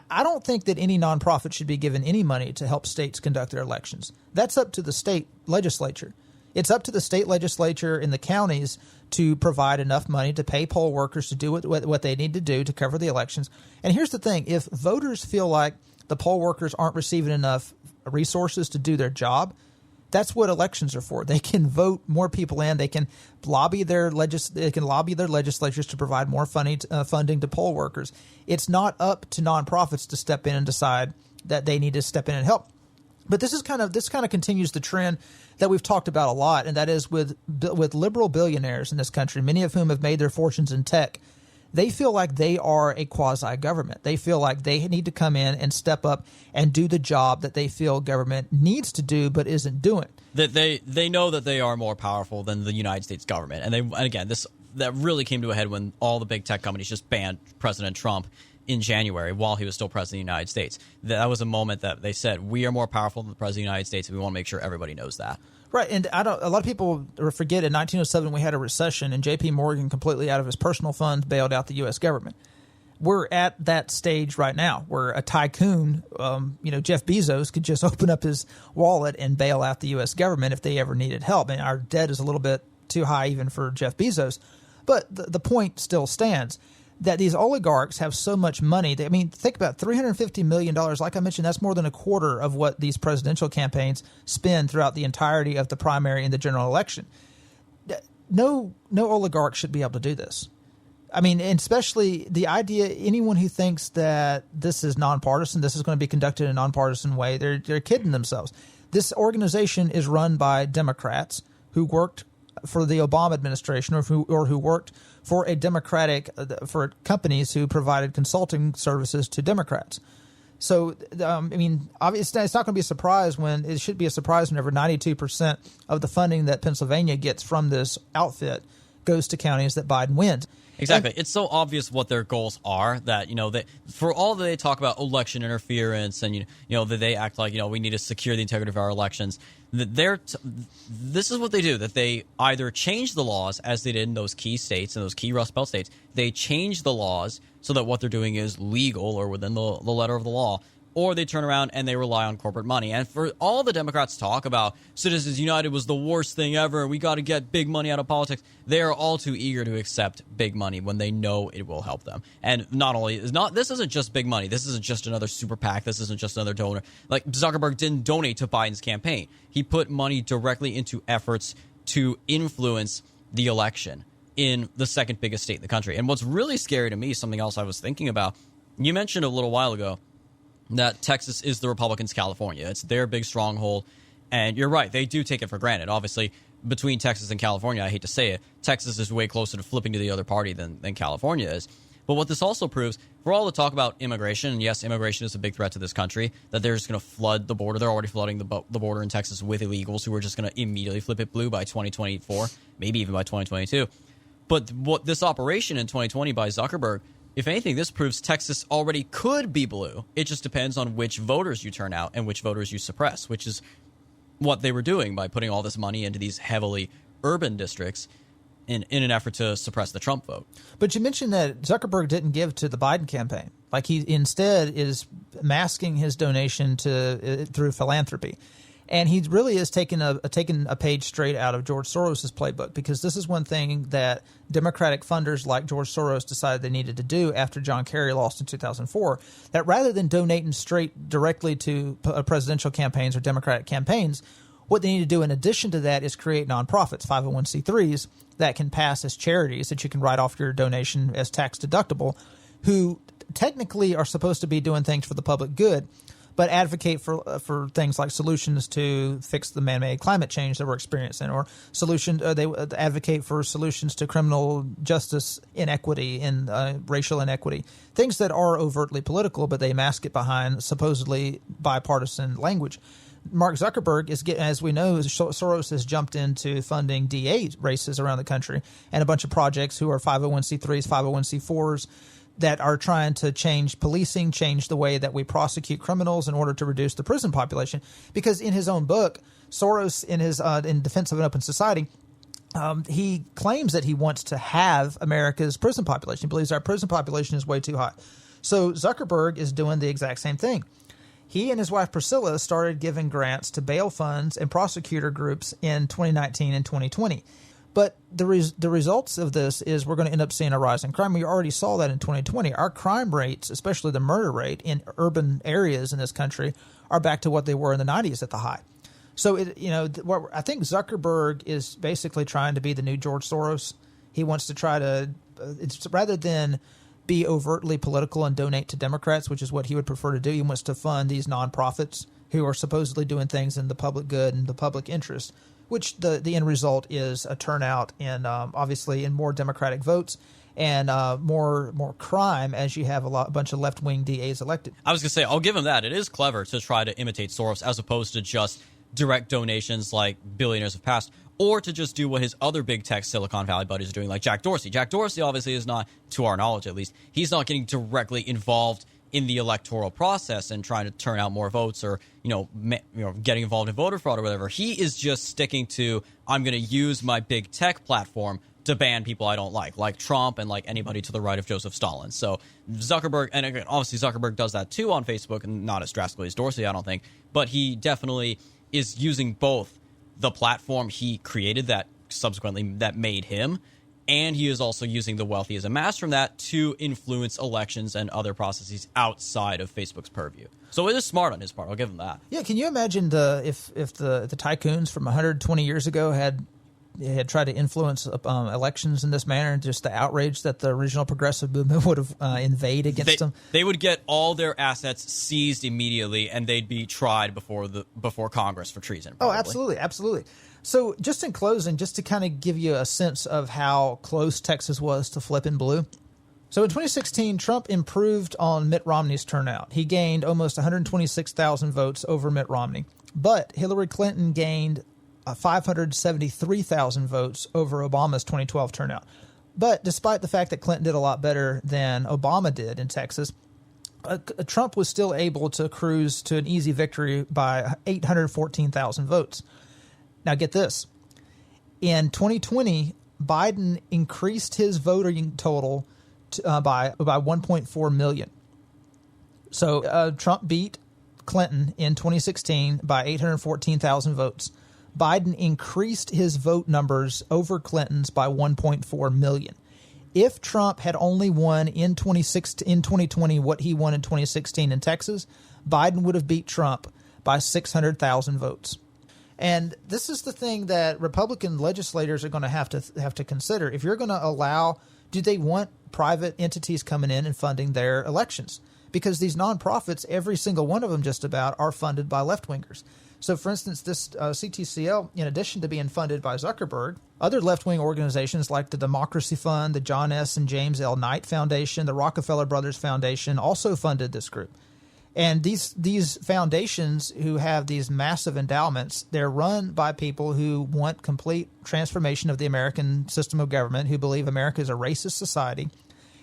I don't think that any nonprofit should be given any money to help states conduct their elections. That's up to the state legislature. It's up to the state legislature in the counties to provide enough money to pay poll workers to do what they need to do to cover the elections. And here's the thing. If voters feel like the poll workers aren't receiving enough resources to do their job, that's what elections are for. They can vote more people in. They can lobby their legislatures to provide more funding to poll workers. It's not up to nonprofits to step in and decide that they need to step in and help. But this kind of continues the trend that we've talked about a lot, and that is with liberal billionaires in this country, many of whom have made their fortunes in tech. They feel like they are a quasi-government. They feel like they need to come in and step up and do the job that they feel government needs to do but isn't doing. That they know that they are more powerful than the United States government. And again, that really came to a head when all the big tech companies just banned President Trump in January while he was still president of the United States. That was a moment that they said, we are more powerful than the president of the United States, and we want to make sure everybody knows that. Right, and a lot of people forget in 1907 we had a recession, and J.P. Morgan, completely out of his personal funds, bailed out the U.S. government. We're at that stage right now where a tycoon, Jeff Bezos, could just open up his wallet and bail out the U.S. government if they ever needed help. And our debt is a little bit too high even for Jeff Bezos. But the point still stands that these oligarchs have so much money. Think about $350 million. Like I mentioned, that's more than a quarter of what these presidential campaigns spend throughout the entirety of the primary and the general election. No oligarch should be able to do this. And especially the idea, anyone who thinks that this is nonpartisan, this is going to be conducted in a nonpartisan way, they're kidding themselves. This organization is run by Democrats who worked for the Obama administration or who worked for for companies who provided consulting services to Democrats. So, obviously, it's not going to be a surprise it should be a surprise whenever 92% of the funding that Pennsylvania gets from this outfit goes to counties that Biden wins. Exactly. It's so obvious what their goals are that, for all that they talk about election interference and, that they act like, we need to secure the integrity of our elections, this is what they do, that they either change the laws as they did in those key states and those key Rust Belt states. They change the laws so that what they're doing is legal or within the letter of the law, or they turn around and they rely on corporate money. And for all the Democrats talk about Citizens United was the worst thing ever, we got to get big money out of politics, they are all too eager to accept big money when they know it will help them. And this isn't just big money. This isn't just another super PAC. This isn't just another donor. Like, Zuckerberg didn't donate to Biden's campaign. He put money directly into efforts to influence the election in the second biggest state in the country. And what's really scary to me, something else I was thinking about, you mentioned a little while ago that Texas is the Republicans' California. It's their big stronghold. And you're right, they do take it for granted. Obviously, between Texas and California, I hate to say it, Texas is way closer to flipping to the other party than California is. But what this also proves, for all the talk about immigration, and yes, immigration is a big threat to this country, that they're just going to flood the border. They're already flooding the border in Texas with illegals who are just going to immediately flip it blue by 2024, maybe even by 2022. But what this operation in 2020 by Zuckerberg, if anything, this proves Texas already could be blue. It just depends on which voters you turn out and which voters you suppress, which is what they were doing by putting all this money into these heavily urban districts in an effort to suppress the Trump vote. But you mentioned that Zuckerberg didn't give to the Biden campaign. Like, he instead is masking his donation through philanthropy. And he really is taking a page straight out of George Soros' playbook, because this is one thing that Democratic funders like George Soros decided they needed to do after John Kerry lost in 2004, that rather than donating straight directly to presidential campaigns or Democratic campaigns, What they need to do in addition to that is create nonprofits, 501c3s, that can pass as charities that you can write off your donation as tax deductible, who technically are supposed to be doing things for the public good, but advocate for things like solutions to fix the man-made climate change that we're experiencing, or they advocate for solutions to criminal justice inequity and racial inequity, things that are overtly political, but they mask it behind supposedly bipartisan language. Mark Zuckerberg as we know, Soros has jumped into funding DA races around the country and a bunch of projects who are 501c3s, 501c4s, that are trying to change policing, change the way that we prosecute criminals in order to reduce the prison population. Because in his own book, Soros, in Defense of an Open Society, he claims that he wants to have America's prison population. He believes our prison population is way too high. So Zuckerberg is doing the exact same thing. He and his wife Priscilla started giving grants to bail funds and prosecutor groups in 2019 and 2020. But the results of this is we're going to end up seeing a rise in crime. We already saw that in 2020. Our crime rates, especially the murder rate in urban areas in this country, are back to what they were in the 90s at the high. So, I think Zuckerberg is basically trying to be the new George Soros. He wants to try to, rather than be overtly political and donate to Democrats, which is what he would prefer to do, he wants to fund these nonprofits who are supposedly doing things in the public good and the public interest, which the end result is a turnout in obviously in more Democratic votes and more crime as you have a bunch of left-wing DAs elected. I was going to say, I'll give him that. It is clever to try to imitate Soros as opposed to just direct donations like billionaires have passed, or to just do what his other big tech Silicon Valley buddies are doing, like Jack Dorsey. Jack Dorsey obviously is not, to our knowledge at least, he's not getting directly involved in the electoral process and trying to turn out more votes or, getting involved in voter fraud or whatever. He is just sticking to, I'm going to use my big tech platform to ban people I don't like Trump and like anybody to the right of Joseph Stalin. So Zuckerberg, and again, obviously Zuckerberg does that too on Facebook, and not as drastically as Dorsey, I don't think, but he definitely is using both the platform he created that subsequently that made him, and he is also using the wealth he has amassed from that to influence elections and other processes outside of Facebook's purview. So it is smart on his part. I'll give him that. Yeah, can you imagine if the tycoons from 120 years ago had tried to influence elections in this manner, just the outrage that the original progressive movement would have invade against them? They would get all their assets seized immediately, and they'd be tried before Congress for treason. Probably. Oh, absolutely, absolutely. So just in closing, just to kind of give you a sense of how close Texas was to flipping blue. So in 2016, Trump improved on Mitt Romney's turnout. He gained almost 126,000 votes over Mitt Romney. But Hillary Clinton gained 573,000 votes over Obama's 2012 turnout. But despite the fact that Clinton did a lot better than Obama did in Texas, Trump was still able to cruise to an easy victory by 814,000 votes. Now get this. In 2020, Biden increased his voting total by 1.4 million. So Trump beat Clinton in 2016 by 814,000 votes. Biden increased his vote numbers over Clinton's by 1.4 million. If Trump had only won in 2020 what he won in 2016 in Texas, Biden would have beat Trump by 600,000 votes. And this is the thing that Republican legislators are going to have to consider. If you're going to allow, do they want private entities coming in and funding their elections? Because these nonprofits, every single one of them just about, are funded by left-wingers. So, for instance, this CTCL, in addition to being funded by Zuckerberg, other left-wing organizations like the Democracy Fund, the John S. and James L. Knight Foundation, the Rockefeller Brothers Foundation also funded this group. And these foundations who have these massive endowments, they're run by people who want complete transformation of the American system of government, who believe America is a racist society.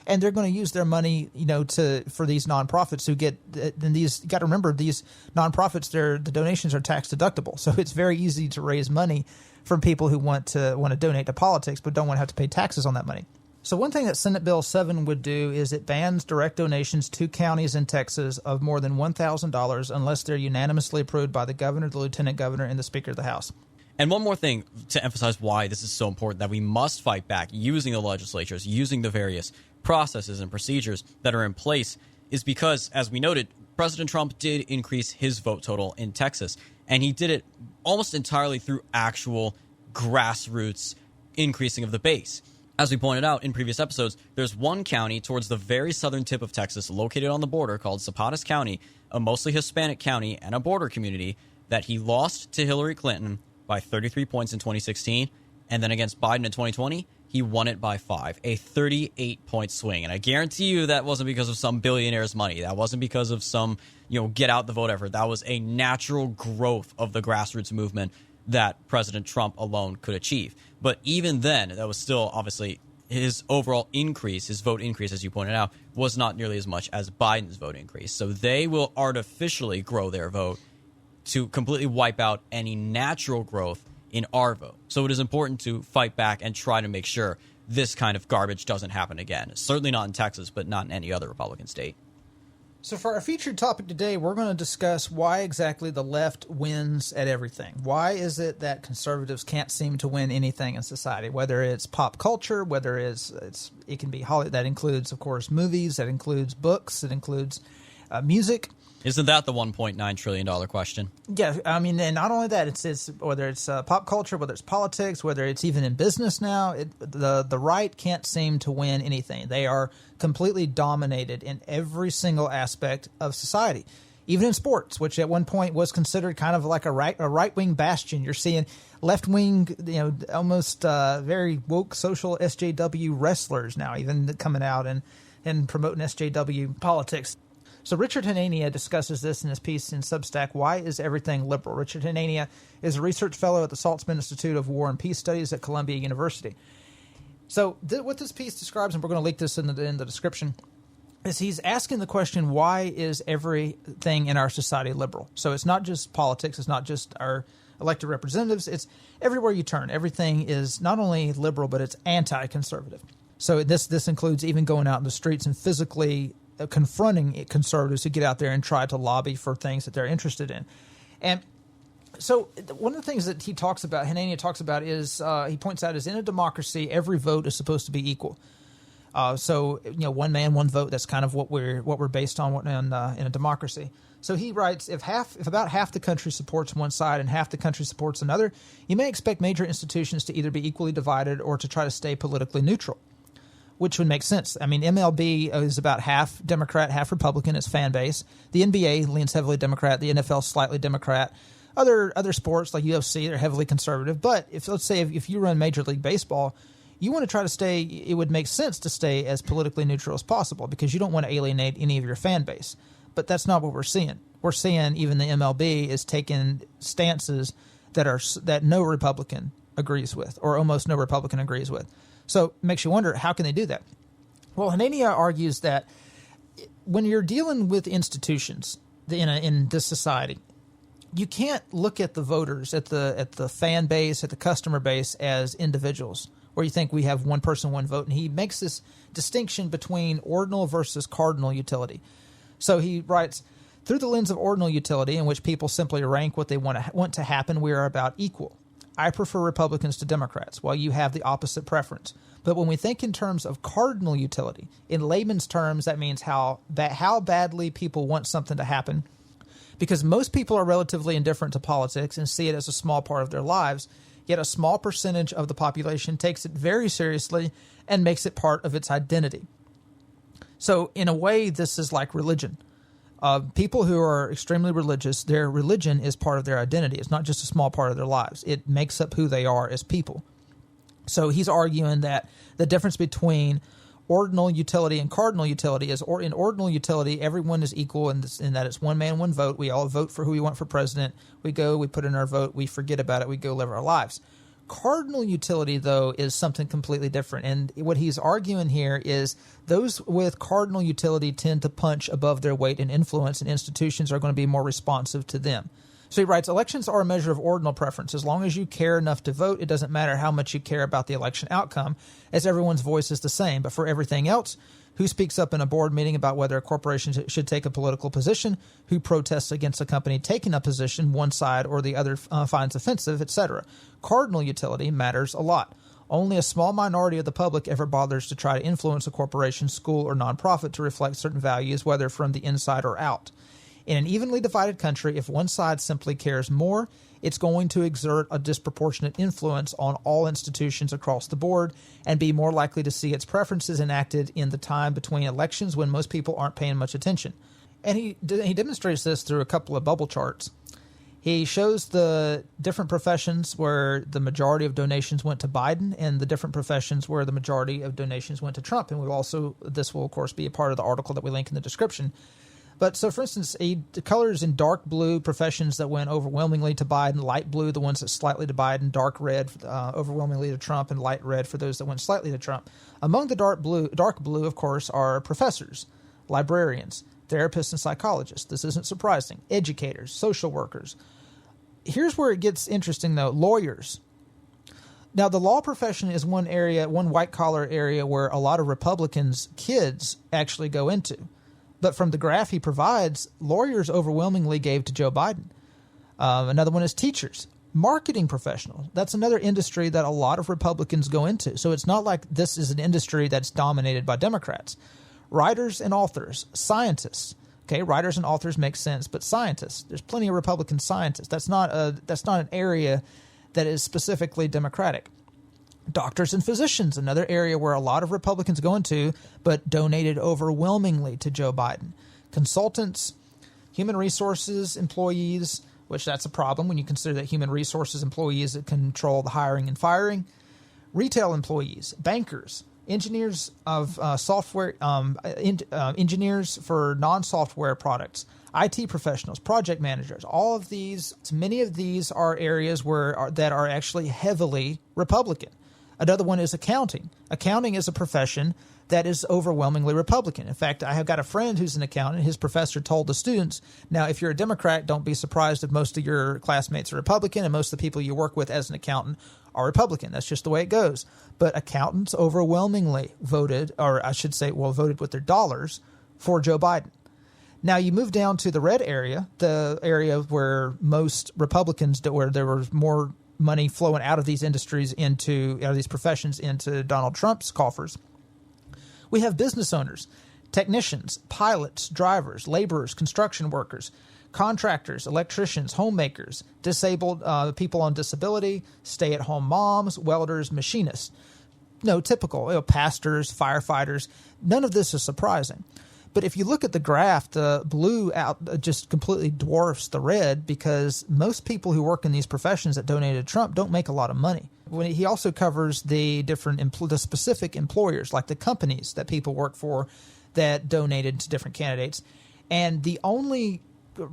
And they're going to use their money, for these nonprofits who get. And these, you got to remember, these nonprofits, the donations are tax deductible, so it's very easy to raise money from people who want to donate to politics, but don't want to have to pay taxes on that money. So one thing that Senate Bill 7 would do is it bans direct donations to counties in Texas of more than $1,000 unless they're unanimously approved by the governor, the lieutenant governor, and the Speaker of the House. And one more thing to emphasize why this is so important, that we must fight back using the legislatures, using the various processes and procedures that are in place, is because, as we noted, President Trump did increase his vote total in Texas. And he did it almost entirely through actual grassroots increasing of the base. As we pointed out in previous episodes, there's one county towards the very southern tip of Texas located on the border called Zapata County, a mostly Hispanic county and a border community that he lost to Hillary Clinton by 33 points in 2016. And then against Biden in 2020, he won it by 5, a 38-point swing. And I guarantee you that wasn't because of some billionaire's money. That wasn't because of some, get out the vote effort. That was a natural growth of the grassroots movement that President Trump alone could achieve. But even then, that was still obviously his overall increase, his vote increase, as you pointed out, was not nearly as much as Biden's vote increase. So they will artificially grow their vote to completely wipe out any natural growth in our vote. So it is important to fight back and try to make sure this kind of garbage doesn't happen again. Certainly not in Texas, but not in any other Republican state. So for our featured topic today, we're going to discuss why exactly the left wins at everything. Why is it that conservatives can't seem to win anything in society, whether it's pop culture, whether it can be Hollywood. That includes, of course, movies, that includes books, that includes music. Isn't that the $1.9 trillion question? Yeah, I mean, and not only that, it's whether it's pop culture, whether it's politics, whether it's even in business now, the right can't seem to win anything. They are completely dominated in every single aspect of society, even in sports, which at one point was considered kind of like a right-wing bastion. You're seeing left-wing, almost very woke social SJW wrestlers now even coming out and promoting SJW politics. So Richard Hanania discusses this in his piece in Substack, Why is Everything Liberal? Richard Hanania is a research fellow at the Saltzman Institute of War and Peace Studies at Columbia University. So what this piece describes, and we're going to link this in the description, is he's asking the question, why is everything in our society liberal? So it's not just politics, it's not just our elected representatives, it's everywhere you turn. Everything is not only liberal, but it's anti-conservative. So this includes even going out in the streets and physically confronting conservatives who get out there and try to lobby for things that they're interested in. And so one of the things that Hanania talks about is he points out is in a democracy, every vote is supposed to be equal. So one man, one vote. That's kind of what we're based on in a democracy. So he writes, if about half the country supports one side and half the country supports another, you may expect major institutions to either be equally divided or to try to stay politically neutral, which would make sense. I mean, MLB is about half Democrat, half Republican, its fan base. The NBA leans heavily Democrat. The NFL slightly Democrat. Other sports like UFC are heavily conservative. But let's say if you run Major League Baseball, you want to try to stay. It would make sense to stay as politically neutral as possible because you don't want to alienate any of your fan base. But that's not what we're seeing. We're seeing even the MLB is taking stances that no Republican agrees with, or almost no Republican agrees with. So it makes you wonder, how can they do that? Well, Hanania argues that when you're dealing with institutions in this society, you can't look at the voters, at the fan base, at the customer base as individuals, where you think we have one person, one vote. And he makes this distinction between ordinal versus cardinal utility. So he writes, through the lens of ordinal utility, in which people simply rank what they want to happen, we are about equal. I prefer Republicans to Democrats, while you have the opposite preference. But when we think in terms of cardinal utility, in layman's terms, that means how badly people want something to happen. Because most people are relatively indifferent to politics and see it as a small part of their lives, yet a small percentage of the population takes it very seriously and makes it part of its identity. So in a way, this is like religion. People who are extremely religious, their religion is part of their identity. It's not just a small part of their lives. It makes up who they are as people. So he's arguing that the difference between ordinal utility and cardinal utility is, in ordinal utility, everyone is equal in that it's one man, one vote. We all vote for who we want for president. We go, we put in our vote, we forget about it, we go live our lives. Cardinal utility, though, is something completely different. And what he's arguing here is those with cardinal utility tend to punch above their weight in influence, and institutions are going to be more responsive to them. So he writes, elections are a measure of ordinal preference. As long as you care enough to vote, it doesn't matter how much you care about the election outcome, as everyone's voice is the same. But for everything else, who speaks up in a board meeting about whether a corporation should take a political position, who protests against a company taking a position one side or the other finds offensive, etc. Cardinal utility matters a lot. Only a small minority of the public ever bothers to try to influence a corporation, school, or nonprofit to reflect certain values, whether from the inside or out. In an evenly divided country, if one side simply cares more, it's going to exert a disproportionate influence on all institutions across the board and be more likely to see its preferences enacted in the time between elections when most people aren't paying much attention. And he demonstrates this through a couple of bubble charts. He shows the different professions where the majority of donations went to Biden and the different professions where the majority of donations went to Trump. And this will, of course, be a part of the article that we link in the description. But so, for instance, he colors in dark blue professions that went overwhelmingly to Biden, light blue, the ones that slightly to Biden, dark red, overwhelmingly to Trump, and light red for those that went slightly to Trump. Among the dark blue, of course, are professors, librarians, therapists and psychologists. This isn't surprising. Educators, social workers. Here's where it gets interesting, though. Lawyers. Now, the law profession is one white-collar area where a lot of Republicans' kids actually go into. But from the graph he provides, lawyers overwhelmingly gave to Joe Biden. Another one is teachers. Marketing professionals. That's another industry that a lot of Republicans go into. So it's not like this is an industry that's dominated by Democrats. Writers and authors. Scientists. Okay, writers and authors make sense, but scientists. There's plenty of Republican scientists. That's not an area that is specifically Democratic. Doctors and physicians, another area where a lot of Republicans go into, but donated overwhelmingly to Joe Biden. Consultants, human resources employees, which that's a problem when you consider that human resources employees that control the hiring and firing. Retail employees, bankers, engineers of software, engineers for non-software products, IT professionals, project managers. All of these, many of these are areas that are actually heavily Republican. Another one is accounting. Accounting is a profession that is overwhelmingly Republican. In fact, I have got a friend who's an accountant. His professor told the students, now, if you're a Democrat, don't be surprised if most of your classmates are Republican and most of the people you work with as an accountant are Republican. That's just the way it goes. But accountants overwhelmingly voted with their dollars for Joe Biden. Now, you move down to the red area, the area where most Republicans, where there was more money flowing out of these industries out of these professions into Donald Trump's coffers. We have business owners, technicians, pilots, drivers, laborers, construction workers, contractors, electricians, homemakers, disabled people on disability, stay-at-home moms, welders, machinists. No, typical, pastors, firefighters. None of this is surprising. But if you look at the graph, the blue just completely dwarfs the red because most people who work in these professions that donated to Trump don't make a lot of money. He also covers the the specific employers, like the companies that people work for that donated to different candidates. And the only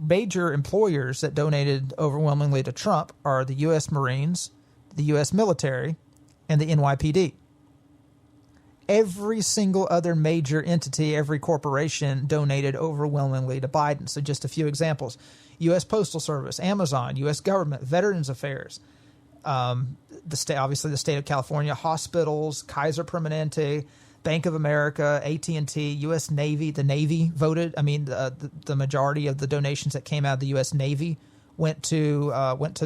major employers that donated overwhelmingly to Trump are the U.S. Marines, the U.S. military, and the NYPD. Every single other major entity, every corporation donated overwhelmingly to Biden. So just a few examples. U.S. Postal Service, Amazon, U.S. government, Veterans Affairs, obviously the state of California, hospitals, Kaiser Permanente, Bank of America, AT&T, U.S. Navy. The Navy voted. I mean, the majority of the donations that came out of the U.S. Navy went to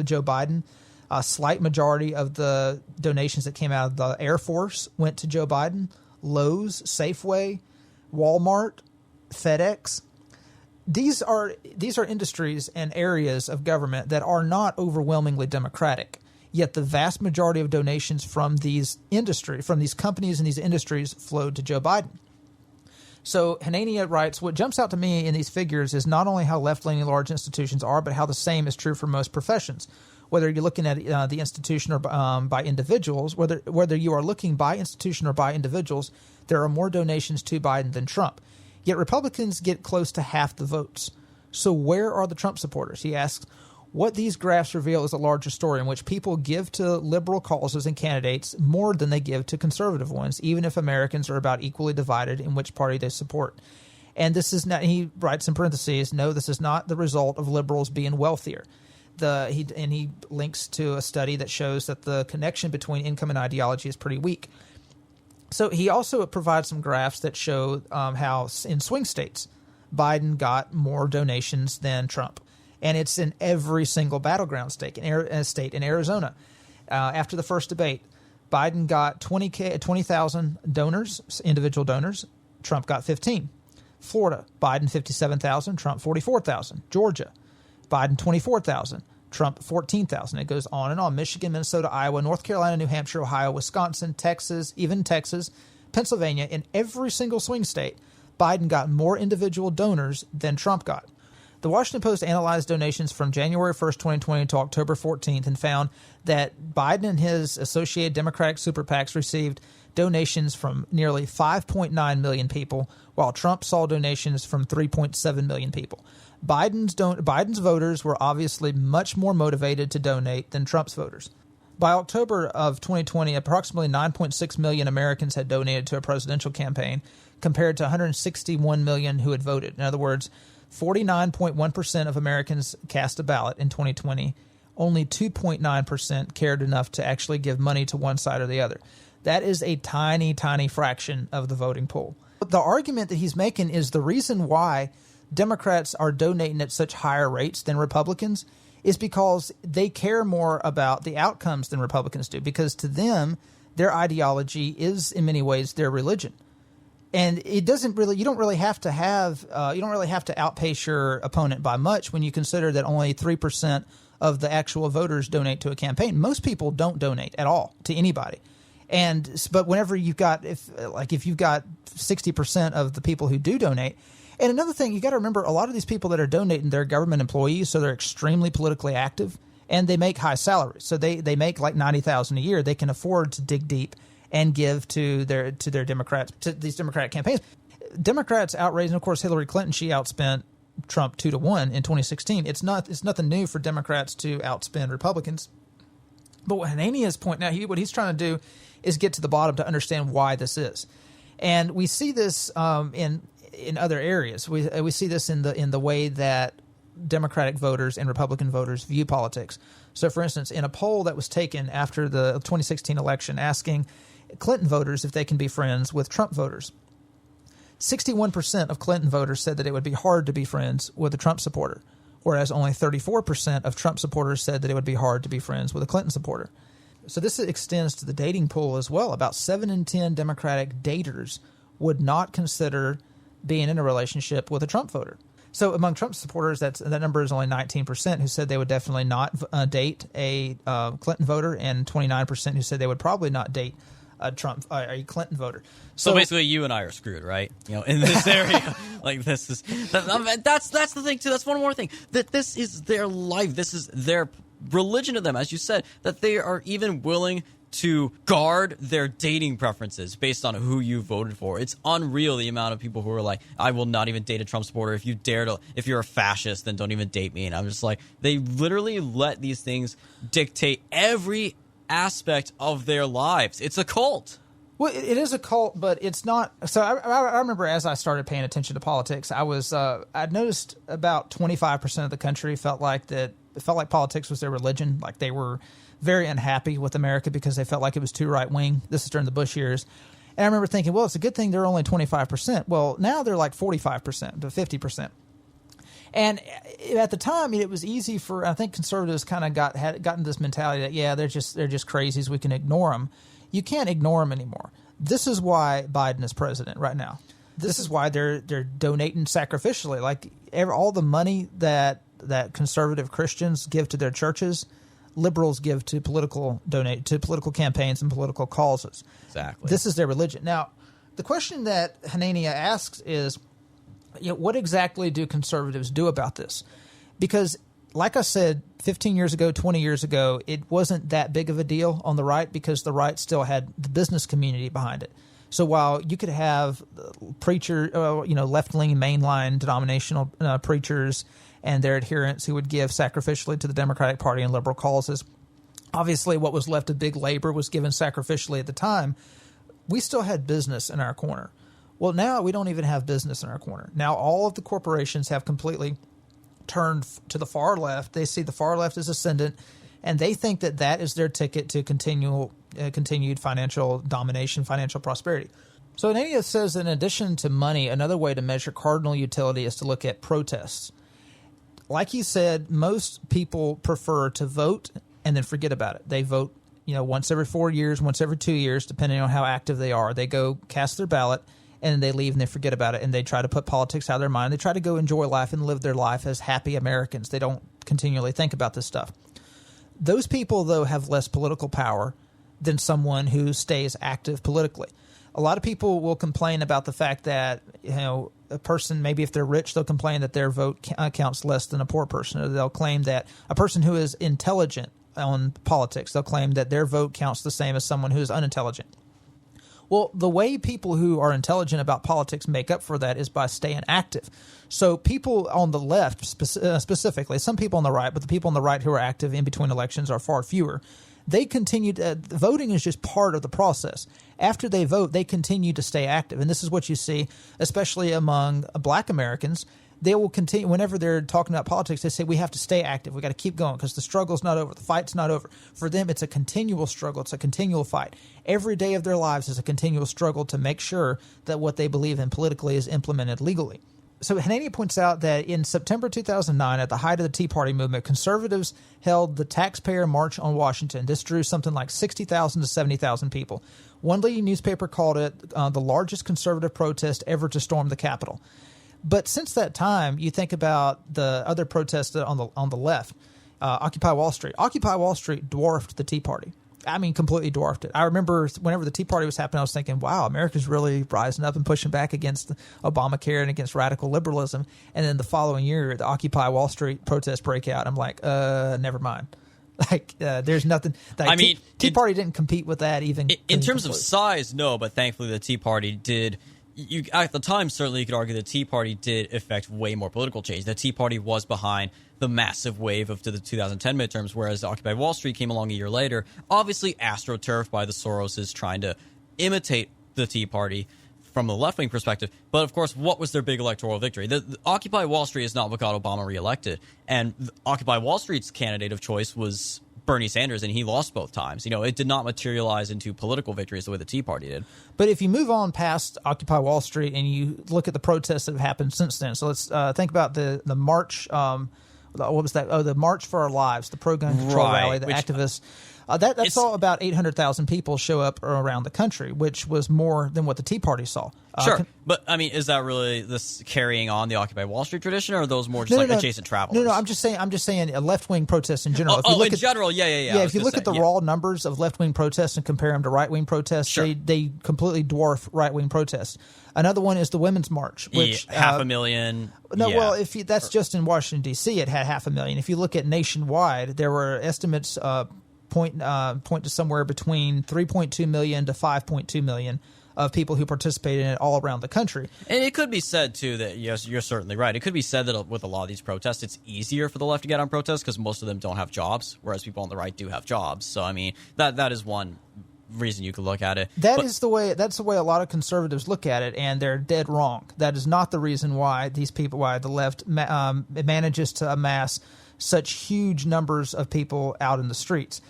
Joe Biden. A slight majority of the donations that came out of the Air Force went to Joe Biden. Lowe's, Safeway, Walmart, FedEx. These are industries and areas of government that are not overwhelmingly Democratic. Yet the vast majority of donations from these companies and these industries flowed to Joe Biden. So Hanania writes, what jumps out to me in these figures is not only how left-leaning large institutions are, but how the same is true for most professions. Whether you're looking at the institution or by individuals, whether you are looking by institution or by individuals, there are more donations to Biden than Trump. Yet Republicans get close to half the votes. So where are the Trump supporters? He asks, what these graphs reveal is a larger story in which people give to liberal causes and candidates more than they give to conservative ones, even if Americans are about equally divided in which party they support. And this is not, he writes in parentheses, no, this is not the result of liberals being wealthier. He links to a study that shows that the connection between income and ideology is pretty weak. So he also provides some graphs that show how in swing states, Biden got more donations than Trump. And it's in every single battleground state in Arizona. After the first debate, Biden got 20,000 donors, individual donors. Trump got 15. Florida, Biden 57,000, Trump 44,000. Georgia, Biden 24,000, Trump 14,000. It goes on and on. Michigan, Minnesota, Iowa, North Carolina, New Hampshire, Ohio, Wisconsin, Texas, even Texas, Pennsylvania. In every single swing state, Biden got more individual donors than Trump got. The Washington Post analyzed donations from January 1st, 2020 to October 14th and found that Biden and his associated Democratic super PACs received donations from nearly 5.9 million people, while Trump saw donations from 3.7 million people. Biden's voters were obviously much more motivated to donate than Trump's voters. By October of 2020, approximately 9.6 million Americans had donated to a presidential campaign, compared to 161 million who had voted. In other words, 49.1% of Americans cast a ballot in 2020. Only 2.9% cared enough to actually give money to one side or the other. That is a tiny, tiny fraction of the voting pool. But the argument that he's making is the reason why Democrats are donating at such higher rates than Republicans is because they care more about the outcomes than Republicans do, because to them, their ideology is in many ways their religion. And it doesn't really, you don't really have to outpace your opponent by much when you consider that only 3% of the actual voters donate to a campaign. Most people don't donate at all to anybody. But whenever you've got, if you've got 60% of the people who do donate. And another thing, you got to remember, a lot of these people that are donating, they're government employees, so they're extremely politically active, and they make high salaries. So they make like $90,000 a year. They can afford to dig deep and give to their Democrats, to these Democratic campaigns. Democrats outraised, and of course Hillary Clinton, she outspent Trump 2-1 in 2016. It's nothing new for Democrats to outspend Republicans. But what Hanania is pointing out, what he's trying to do is get to the bottom to understand why this is. And we see this in other areas. We see this in the way that Democratic voters and Republican voters view politics. So, for instance, in a poll that was taken after the 2016 election asking Clinton voters if they can be friends with Trump voters, 61% of Clinton voters said that it would be hard to be friends with a Trump supporter, whereas only 34% of Trump supporters said that it would be hard to be friends with a Clinton supporter. So this extends to the dating pool as well. About 7 in 10 Democratic daters would not consider being in a relationship with a Trump voter. So among Trump supporters, that number is only 19% who said they would definitely not date a Clinton voter, and 29% who said they would probably not date a Clinton voter. So basically, you and I are screwed, right? In this area, like that's the thing too. That's one more thing, that this is their life. This is their religion to them, as you said, that they are even willing to guard their dating preferences based on who you voted for. It's unreal the amount of people who are like, I will not even date a Trump supporter. If you're a fascist, then don't even date me. And I'm just like, they literally let these things dictate every aspect of their lives. It's a cult. Well, it is a cult, but it's not. So I remember as I started paying attention to politics, I'd noticed about 25% of the country felt like politics was their religion. Like they were very unhappy with America because they felt like it was too right wing. This is during the Bush years. And I remember thinking, well, it's a good thing they're only 25%. Well, now they're like 45% to 50%. And at the time, it was easy for, I think conservatives kind of had gotten this mentality that, yeah, they're just crazies. We can ignore them. You can't ignore them anymore. This is why Biden is president right now. This is why they're donating sacrificially. Like all the money that conservative Christians give to their churches, liberals give to political campaigns and political causes. Exactly. This is their religion. Now, the question that Hanania asks is, what exactly do conservatives do about this? Because, like I said, 15 years ago, 20 years ago, it wasn't that big of a deal on the right because the right still had the business community behind it. So while you could have left-leaning mainline denominational preachers and their adherents who would give sacrificially to the Democratic Party and liberal causes, obviously what was left of big labor was given sacrificially at the time. We still had business in our corner. Well, now we don't even have business in our corner. Now all of the corporations have completely turned to the far left. They see the far left as ascendant, and they think that is their ticket to continued financial domination, financial prosperity. So Hanania says that in addition to money, another way to measure cardinal utility is to look at protests. Like he said, most people prefer to vote and then forget about it. They vote, once every 4 years, once every 2 years, depending on how active they are. They go cast their ballot, and then they leave and they forget about it, and they try to put politics out of their mind. They try to go enjoy life and live their life as happy Americans. They don't continually think about this stuff. Those people, though, have less political power than someone who stays active politically. A lot of people will complain about the fact that, a person, maybe if they're rich, they'll complain that their vote counts less than a poor person. Or they'll claim that a person who is intelligent on politics, they'll claim that their vote counts the same as someone who is unintelligent. Well, the way people who are intelligent about politics make up for that is by staying active. So people on the left specifically, some people on the right, but the people on the right who are active in between elections are far fewer. They continue to, voting is just part of the process. After they vote, they continue to stay active. And this is what you see, especially among Black Americans. They will continue, whenever they're talking about politics, they say we have to stay active. We got to keep going because the struggle's not over. The fight's not over. For them, it's a continual struggle. It's a continual fight. Every day of their lives is a continual struggle to make sure that what they believe in politically is implemented legally. So Hanania points out that in September 2009, at the height of the Tea Party movement, conservatives held the Taxpayer March on Washington. This drew something like 60,000 to 70,000 people. One leading newspaper called it the largest conservative protest ever to storm the Capitol. But since that time, you think about the other protests on the left, Occupy Wall Street. Occupy Wall Street dwarfed the Tea Party. I mean, completely dwarfed it. I remember whenever the Tea Party was happening, I was thinking, wow, America's really rising up and pushing back against Obamacare and against radical liberalism. And then the following year, the Occupy Wall Street protests break out. I'm like, never mind. There's nothing. Tea Party didn't compete with that even. In terms of size, no, but thankfully the Tea Party did. At the time, certainly you could argue the Tea Party did affect way more political change. The Tea Party was behind the massive wave of the 2010 midterms, whereas Occupy Wall Street came along a year later, obviously astroturfed by the Soroses trying to imitate the Tea Party from a left-wing perspective. But, of course, what was their big electoral victory? The Occupy Wall Street is not what got Obama reelected. And Occupy Wall Street's candidate of choice was Bernie Sanders, and he lost both times. It did not materialize into political victories the way the Tea Party did. But if you move on past Occupy Wall Street and you look at the protests that have happened since then, so let's think about the march. What was that? Oh, the March for Our Lives, the pro-gun control rally, the activists. That saw about 800,000 people show up around the country, which was more than what the Tea Party saw. Sure. But, I mean, is that really this carrying on the Occupy Wall Street tradition, or are those more just adjacent travelers? No, I'm just saying a left-wing protests in general. In general, yeah. If you look at the raw numbers of left-wing protests and compare them to right-wing protests, sure, they completely dwarf right-wing protests. Another one is the Women's March, which 500,000. No, well, that's just in Washington, D.C., it had 500,000. If you look at nationwide, there were estimates point to somewhere between 3.2 million to 5.2 million of people who participated in it all around the country. And it could be said, too, that, yes, you're certainly right. It could be said that with a lot of these protests, it's easier for the left to get on protests because most of them don't have jobs, whereas people on the right do have jobs. So, I mean, that is one reason you could look at it. That's the way a lot of conservatives look at it, and they're dead wrong. That is not the reason why the left manages to amass such huge numbers of people out in the streets.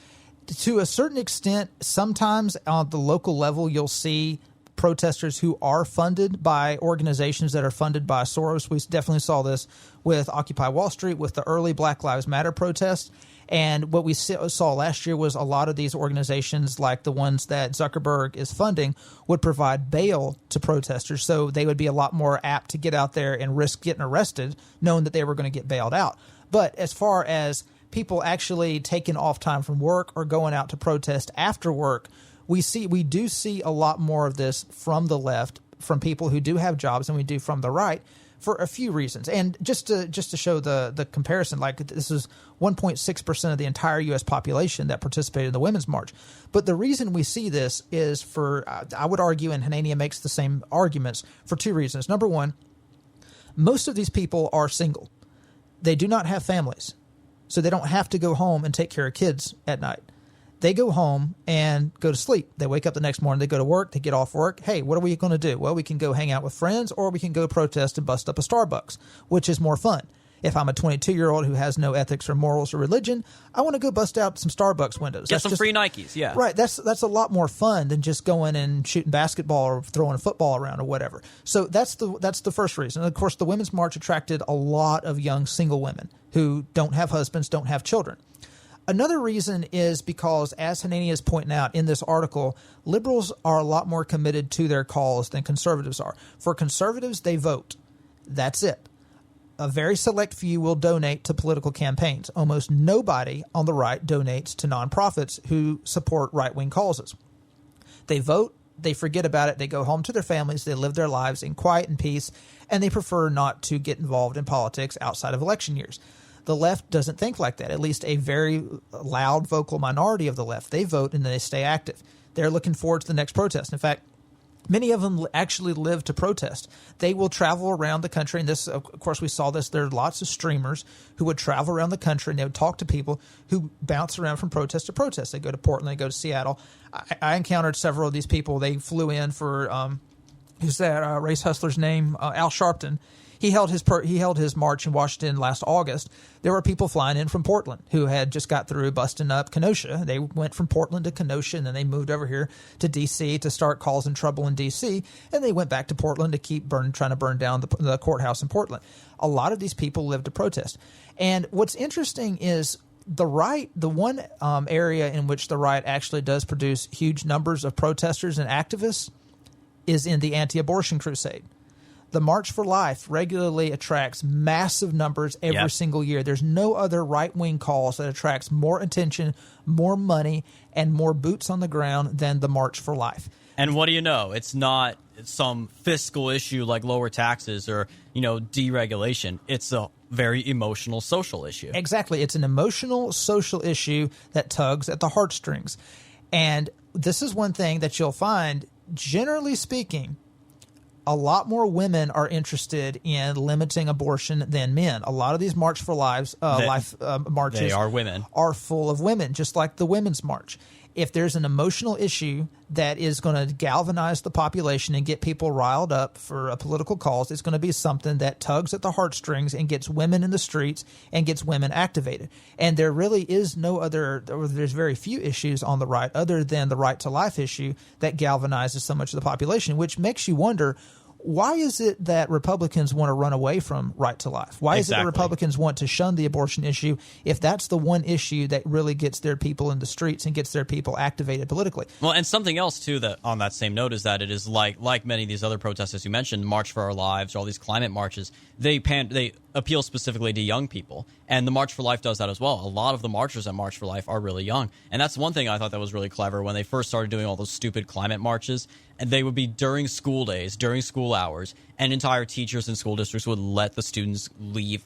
To a certain extent, sometimes on the local level, you'll see protesters who are funded by organizations that are funded by Soros. We definitely saw this with Occupy Wall Street, with the early Black Lives Matter protests. And what we saw last year was a lot of these organizations, like the ones that Zuckerberg is funding, would provide bail to protesters. So they would be a lot more apt to get out there and risk getting arrested, knowing that they were going to get bailed out. But as far as people actually taking off time from work or going out to protest after work, we do see a lot more of this from the left, from people who do have jobs, than we do from the right, for a few reasons. And just to show the comparison, like this is 1.6% of the entire U.S. population that participated in the Women's March. But the reason we see this is I would argue, and Hanania makes the same arguments, for two reasons. Number one, most of these people are single. They do not have families, so they don't have to go home and take care of kids at night. They go home and go to sleep. They wake up the next morning, they go to work, they get off work. Hey, what are we going to do? Well, we can go hang out with friends, or we can go protest and bust up a Starbucks, which is more fun. If I'm a 22-year-old who has no ethics or morals or religion, I want to go bust out some Starbucks windows. Get some free Nikes, yeah. Right. That's a lot more fun than just going and shooting basketball or throwing a football around or whatever. So that's the first reason. And of course, the Women's March attracted a lot of young single women who don't have husbands, don't have children. Another reason is because, as Hanania is pointing out in this article, liberals are a lot more committed to their cause than conservatives are. For conservatives, they vote. That's it. A very select few will donate to political campaigns. Almost nobody on the right donates to nonprofits who support right-wing causes. They vote, they forget about it, they go home to their families, they live their lives in quiet and peace, and they prefer not to get involved in politics outside of election years. The left doesn't think like that, at least a very loud, vocal minority of the left. They vote and they stay active. They're looking forward to the next protest. In fact, many of them actually live to protest. They will travel around the country, and this, of course, we saw this. There are lots of streamers who would travel around the country, and they would talk to people who bounce around from protest to protest. They go to Portland, they go to Seattle. I encountered several of these people. They flew in for, who's that race hustler's name? Al Sharpton. He held his march in Washington last August. There were people flying in from Portland who had just got through busting up Kenosha. They went from Portland to Kenosha, and then they moved over here to D.C. to start causing trouble in D.C., and they went back to Portland to keep trying to burn down the courthouse in Portland. A lot of these people live to protest. And what's interesting is the right, the one area in which the right actually does produce huge numbers of protesters and activists is in the anti-abortion crusade. The March for Life regularly attracts massive numbers every single year. There's no other right-wing cause that attracts more attention, more money, and more boots on the ground than the March for Life. And what do you know? It's not some fiscal issue like lower taxes or, deregulation. It's a very emotional social issue. Exactly. It's an emotional social issue that tugs at the heartstrings. And this is one thing that you'll find, generally speaking, a lot more women are interested in limiting abortion than men. A lot of these March for Lives marches they are women. Are full of women, just like the Women's March. If there's an emotional issue that is going to galvanize the population and get people riled up for a political cause, it's going to be something that tugs at the heartstrings and gets women in the streets and gets women activated. And there really is there's very few issues on the right other than the right to life issue that galvanizes so much of the population, which makes you wonder, why is it that Republicans want to run away from right to life? Why is it that Republicans want to shun the abortion issue if that's the one issue that really gets their people in the streets and gets their people activated politically? Well, and something else, too, that on that same note is that it is like many of these other protests, as you mentioned, March for Our Lives, or all these climate marches, they appeal specifically to young people. And the March for Life does that as well. A lot of the marchers at March for Life are really young. And that's one thing I thought that was really clever when they first started doing all those stupid climate marches. And they would be during school days, during school hours, and entire teachers in school districts would let the students leave,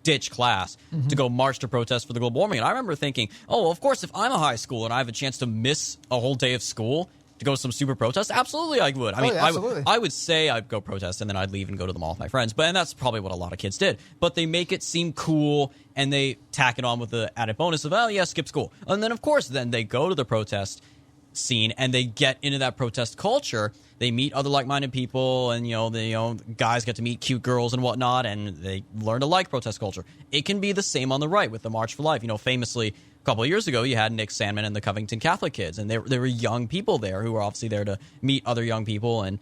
ditch class to go march to protest for the global warming. And I remember thinking, oh, well, of course, if I'm a high school and I have a chance to miss a whole day of school to go to some super protest, absolutely I would. I would say I'd go protest and then I'd leave and go to the mall with my friends. And that's probably what a lot of kids did. But they make it seem cool and they tack it on with the added bonus of, oh, yeah, skip school. And then, of course, then they go to the protest scene and they get into that protest culture. They meet other like-minded people, and guys get to meet cute girls and whatnot, and they learn to like protest culture. It can be the same on the right with the March for Life. Famously, a couple of years ago, you had Nick Sandmann and the Covington Catholic kids, and there were young people there who were obviously there to meet other young people and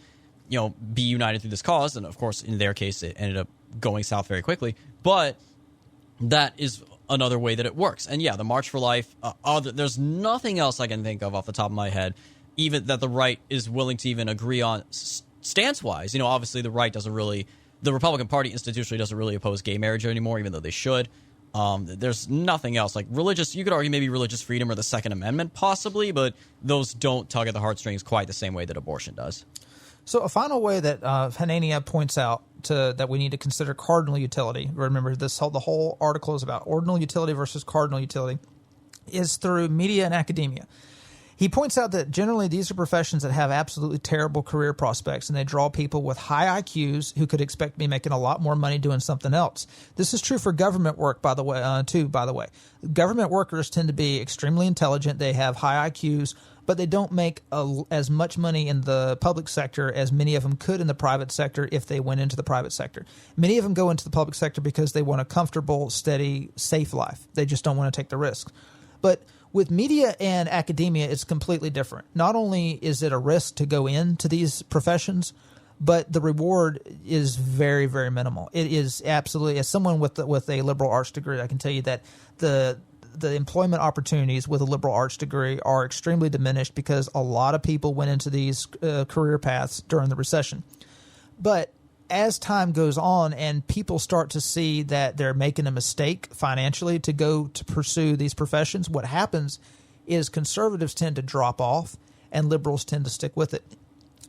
be united through this cause. And of course, in their case, it ended up going south very quickly. But that is another way that it works. And yeah, the March for Life, there's nothing else I can think of off the top of my head, even that the right is willing to even agree on stance-wise. Obviously the the Republican Party institutionally doesn't really oppose gay marriage anymore, even though they should. There's nothing else. Like religious, you could argue maybe religious freedom or the Second Amendment possibly, but those don't tug at the heartstrings quite the same way that abortion does. So a final way that Hanania points out that we need to consider cardinal utility, remember the whole article is about ordinal utility versus cardinal utility, is through media and academia. He points out that generally these are professions that have absolutely terrible career prospects, and they draw people with high IQs who could expect to be making a lot more money doing something else. This is true for government work, by the way. Government workers tend to be extremely intelligent. They have high IQs, but they don't make as much money in the public sector as many of them could in the private sector if they went into the private sector. Many of them go into the public sector because they want a comfortable, steady, safe life. They just don't want to take the risks. But with media and academia, it's completely different. Not only is it a risk to go into these professions, but the reward is very, very minimal. It is absolutely, as someone with a liberal arts degree, I can tell you that the employment opportunities with a liberal arts degree are extremely diminished because a lot of people went into these career paths during the recession. But as time goes on and people start to see that they're making a mistake financially to go to pursue these professions, what happens is conservatives tend to drop off and liberals tend to stick with it.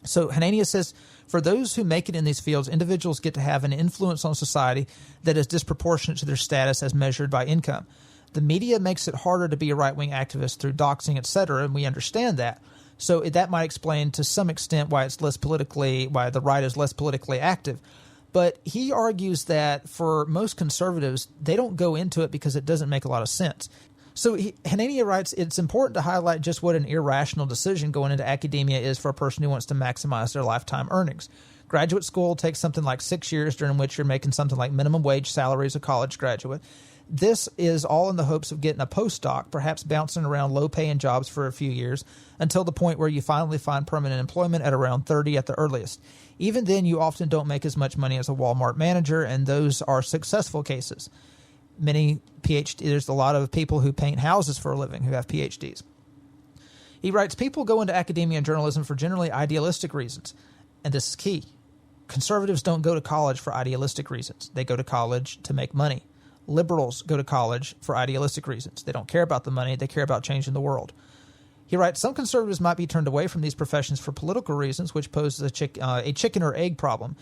So Hanania says, for those who make it in these fields, individuals get to have an influence on society that is disproportionate to their status as measured by income. The media makes it harder to be a right-wing activist through doxing, etc., and we understand that. So that might explain to some extent why why the right is less politically active. But he argues that for most conservatives, they don't go into it because it doesn't make a lot of sense. So Hanania writes, it's important to highlight just what an irrational decision going into academia is for a person who wants to maximize their lifetime earnings. Graduate school takes something like 6 years, during which you're making something like minimum wage salary as a college graduate. This is all in the hopes of getting a postdoc, perhaps bouncing around low-paying jobs for a few years, until the point where you finally find permanent employment at around 30 at the earliest. Even then, you often don't make as much money as a Walmart manager, and those are successful cases. There's a lot of people who paint houses for a living who have PhDs. He writes, people go into academia and journalism for generally idealistic reasons, and this is key. Conservatives don't go to college for idealistic reasons. They go to college to make money. Liberals go to college for idealistic reasons. They don't care about the money. They care about changing the world. He writes, some conservatives might be turned away from these professions for political reasons, which poses a chicken or egg problem.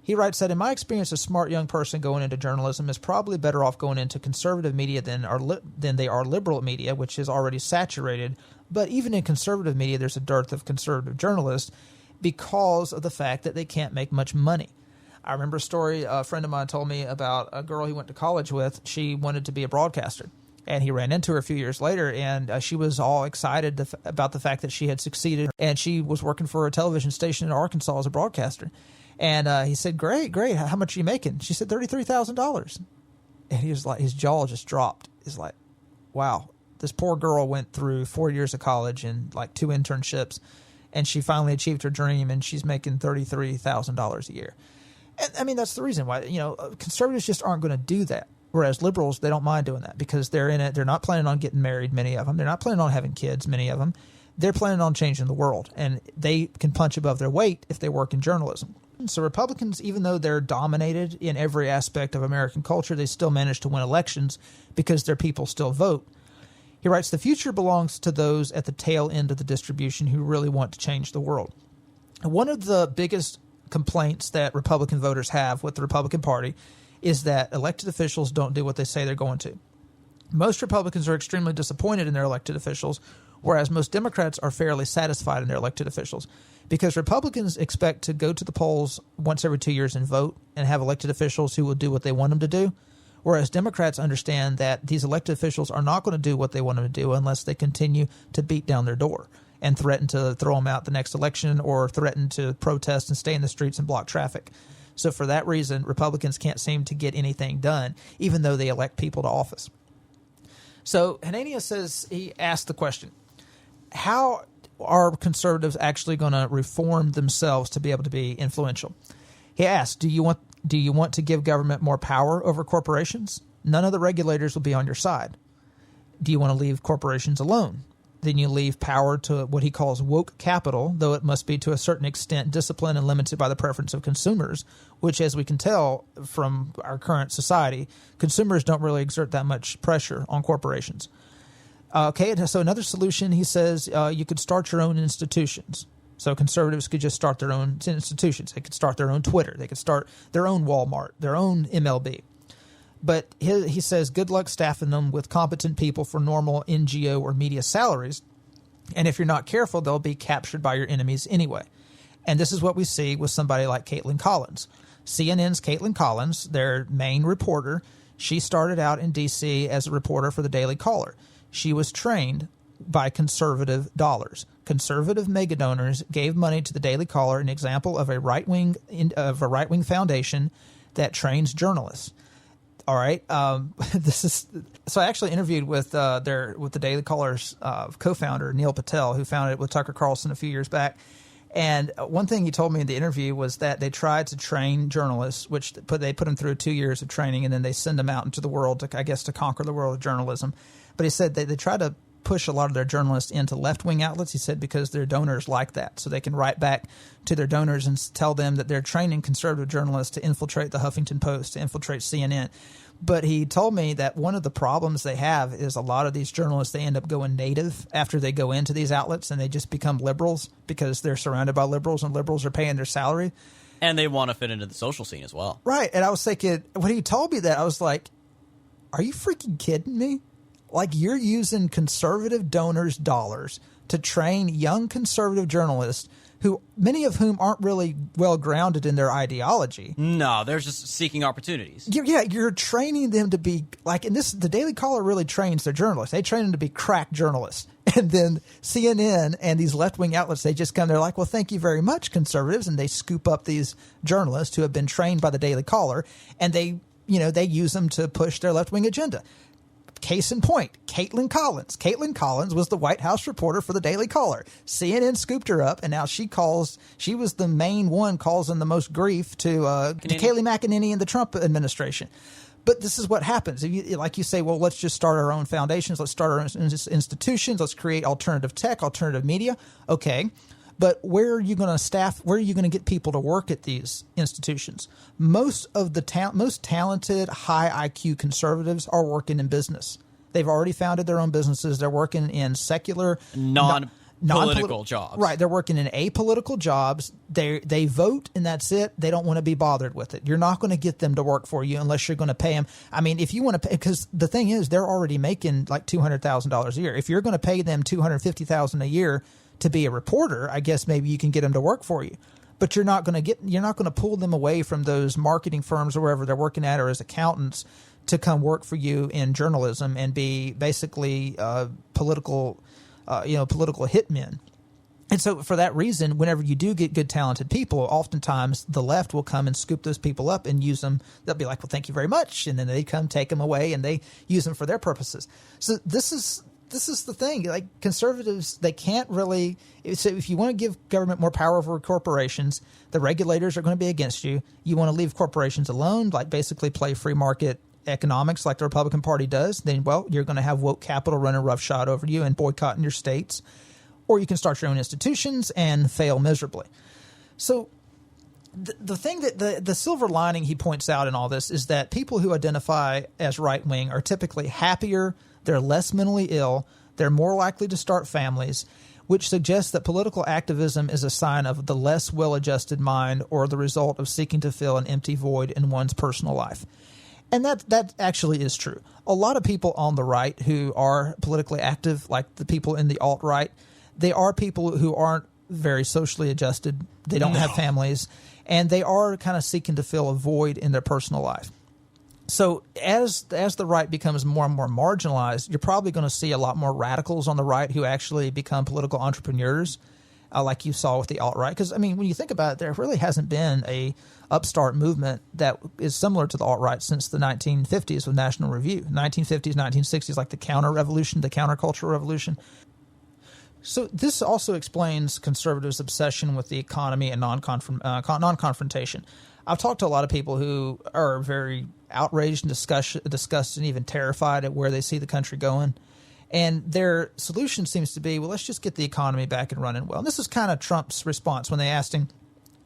He writes that, in my experience, a smart young person going into journalism is probably better off going into conservative media than they are liberal media, which is already saturated. But even in conservative media, there's a dearth of conservative journalists because of the fact that they can't make much money. I remember a story a friend of mine told me about a girl he went to college with. She wanted to be a broadcaster, and he ran into her a few years later, and she was all excited about the fact that she had succeeded, and she was working for a television station in Arkansas as a broadcaster. And he said, great, how much are you making? She said, $33,000. And he was like, his jaw just dropped. He's like, wow, this poor girl went through 4 years of college and like 2 internships, and she finally achieved her dream, and she's making $33,000 a year. And I mean, that's the reason why, conservatives just aren't going to do that. Whereas liberals, they don't mind doing that because they're in it. They're not planning on getting married, many of them. They're not planning on having kids, many of them. They're planning on changing the world, and they can punch above their weight if they work in journalism. So Republicans, even though they're dominated in every aspect of American culture, they still manage to win elections because their people still vote. He writes, the future belongs to those at the tail end of the distribution who really want to change the world. One of the biggest complaints that Republican voters have with the Republican Party is that elected officials don't do what they say they're going to. Most Republicans are extremely disappointed in their elected officials, whereas most Democrats are fairly satisfied in their elected officials, because Republicans expect to go to the polls once every 2 years and vote and have elected officials who will do what they want them to do, whereas Democrats understand that these elected officials are not going to do what they want them to do unless they continue to beat down their door and threaten to throw them out the next election or threaten to protest and stay in the streets and block traffic. So for that reason, Republicans can't seem to get anything done, even though they elect people to office. So Hanania says, he asked the question, how are conservatives actually going to reform themselves to be able to be influential? He asked, do you want to give government more power over corporations? None of the regulators will be on your side. Do you want to leave corporations alone? Then you leave power to what he calls woke capital, though it must be to a certain extent disciplined and limited by the preference of consumers, which, as we can tell from our current society, consumers don't really exert that much pressure on corporations. Okay, so another solution, he says, you could start your own institutions. So conservatives could just start their own institutions. They could start their own Twitter. They could start their own Walmart, their own MLB. But he says, good luck staffing them with competent people for normal NGO or media salaries. And if you're not careful, they'll be captured by your enemies anyway. And this is what we see with somebody like Caitlin Collins. CNN's Caitlin Collins, their main reporter, she started out in D.C. as a reporter for the Daily Caller. She was trained by conservative dollars. Conservative mega donors gave money to the Daily Caller, an example of a right-wing foundation that trains journalists. All right. So I actually interviewed with the Daily Caller's co-founder, Neil Patel, who founded it with Tucker Carlson a few years back. And one thing he told me in the interview was that they tried to train journalists, which they put them through 2 years of training, and then they send them out into the world to conquer the world of journalism. But he said they tried to push a lot of their journalists into left-wing outlets, he said, because their donors like that. So they can write back to their donors and tell them that they're training conservative journalists to infiltrate the Huffington Post, to infiltrate CNN. But he told me that one of the problems they have is a lot of these journalists, they end up going native after they go into these outlets, and they just become liberals because they're surrounded by liberals and liberals are paying their salary. And they want to fit into the social scene as well. Right. And I was thinking, when he told me that, I was like, are you freaking kidding me? Like, you're using conservative donors' dollars to train young conservative journalists who many of whom aren't really well grounded in their ideology. No, they're just seeking opportunities. You're training them to be like, and the Daily Caller really trains their journalists. They train them to be crack journalists. And then CNN and these left-wing outlets, they just come, they're like, well, thank you very much, conservatives. And they scoop up these journalists who have been trained by the Daily Caller, and they use them to push their left-wing agenda. Case in point, Caitlin Collins. Caitlin Collins was the White House reporter for the Daily Caller. CNN scooped her up, and now she was the main one causing the most grief to Kayleigh McEnany and the Trump administration. But this is what happens. Like you say, well, let's just start our own foundations. Let's start our own institutions. Let's create alternative tech, alternative media. Okay. But where are you going to staff? Where are you going to get people to work at these institutions? Most of the most talented, high IQ conservatives are working in business. They've already founded their own businesses. They're working in secular, non-political jobs. Right. They're working in apolitical jobs. They vote, and that's it. They don't want to be bothered with it. You're not going to get them to work for you unless you're going to pay them. I mean, if you want to pay, because the thing is, they're already making like $200,000 a year. If you're going to pay them $250,000 a year to be a reporter, I guess maybe you can get them to work for you. But you're not going to pull them away from those marketing firms or wherever they're working at, or as accountants, to come work for you in journalism and be basically political hitmen. And so for that reason, whenever you do get good, talented people, oftentimes the left will come and scoop those people up and use them. They'll be like, well, thank you very much. And then they come take them away and they use them for their purposes. So this is the thing. Like, conservatives, they can't really – so if you want to give government more power over corporations, the regulators are going to be against you. You want to leave corporations alone, like basically play free market economics like the Republican Party does, then, well, you're going to have woke capital running roughshod over you and boycotting your states. Or you can start your own institutions and fail miserably. So the thing that the silver lining he points out in all this is that people who identify as right-wing are typically happier, they're less mentally ill, they're more likely to start families, which suggests that political activism is a sign of the less well-adjusted mind or the result of seeking to fill an empty void in one's personal life. And that actually is true. A lot of people on the right who are politically active, like the people in the alt-right, they are people who aren't very socially adjusted. They don't have families, and they are kind of seeking to fill a void in their personal life. So as the right becomes more and more marginalized, you're probably going to see a lot more radicals on the right who actually become political entrepreneurs, like you saw with the alt-right. Because, I mean, when you think about it, there really hasn't been a upstart movement that is similar to the alt-right since the 1950s with National Review. 1950s, 1960s, like the counter-revolution, the countercultural revolution. So this also explains conservatives' obsession with the economy and non-confrontation. I've talked to a lot of people who are very outraged and disgusted and even terrified at where they see the country going. And their solution seems to be, well, let's just get the economy back and running well. And this is kind of Trump's response when they asked him,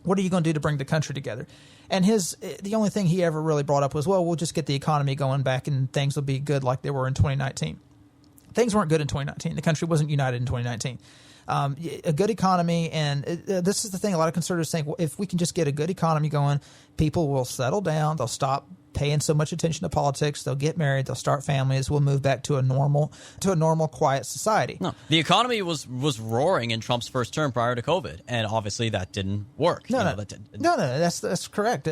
what are you going to do to bring the country together? And the only thing he ever really brought up was, well, we'll just get the economy going back and things will be good like they were in 2019. Things weren't good in 2019. The country wasn't united in 2019. A good economy, and this is the thing. A lot of conservatives think, well, if we can just get a good economy going, people will settle down. They'll stop paying so much attention to politics. They'll get married. They'll start families. We'll move back to a normal, quiet society. No, the economy was roaring in Trump's first term prior to COVID, and obviously that didn't work. No, that's correct.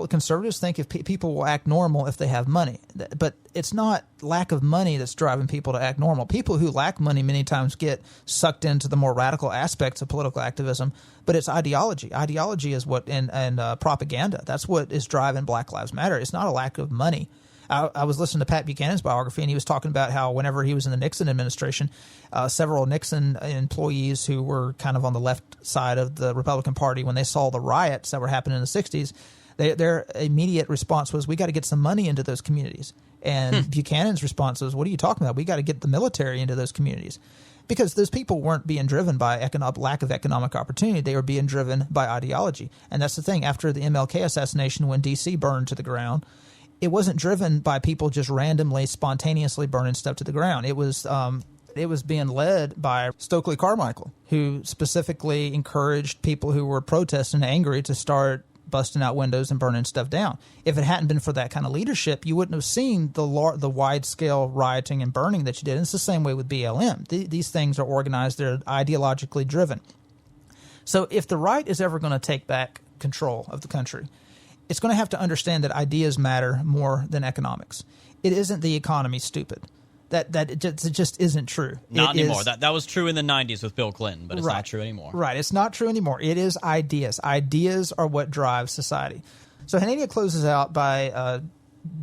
Conservatives think if people will act normal if they have money, but it's not lack of money that's driving people to act normal. People who lack money many times get sucked into the more radical aspects of political activism, but it's ideology. Ideology is what and propaganda. That's what is driving Black Lives Matter. It's not a lack of money. I was listening to Pat Buchanan's biography, and he was talking about how whenever he was in the Nixon administration, several Nixon employees who were kind of on the left side of the Republican Party, when they saw the riots that were happening in the 60s, their immediate response was, we got to get some money into those communities. And Buchanan's response was, what are you talking about? We got to get the military into those communities. Because those people weren't being driven by lack of economic opportunity. They were being driven by ideology. And that's the thing. After the MLK assassination, when D.C. burned to the ground, it wasn't driven by people just randomly, spontaneously burning stuff to the ground. It was being led by Stokely Carmichael, who specifically encouraged people who were protesting and angry to start busting out windows and burning stuff down. If it hadn't been for that kind of leadership, you wouldn't have seen the wide-scale rioting and burning that you did. And it's the same way with BLM. These things are organized. They're ideologically driven. So if the right is ever going to take back control of the country, it's going to have to understand that ideas matter more than economics. It isn't the economy, stupid. It just isn't true. Not anymore. That was true in the 90s with Bill Clinton, but it's not true anymore. Right. It's not true anymore. It is ideas. Ideas are what drive society. So Hanania closes out by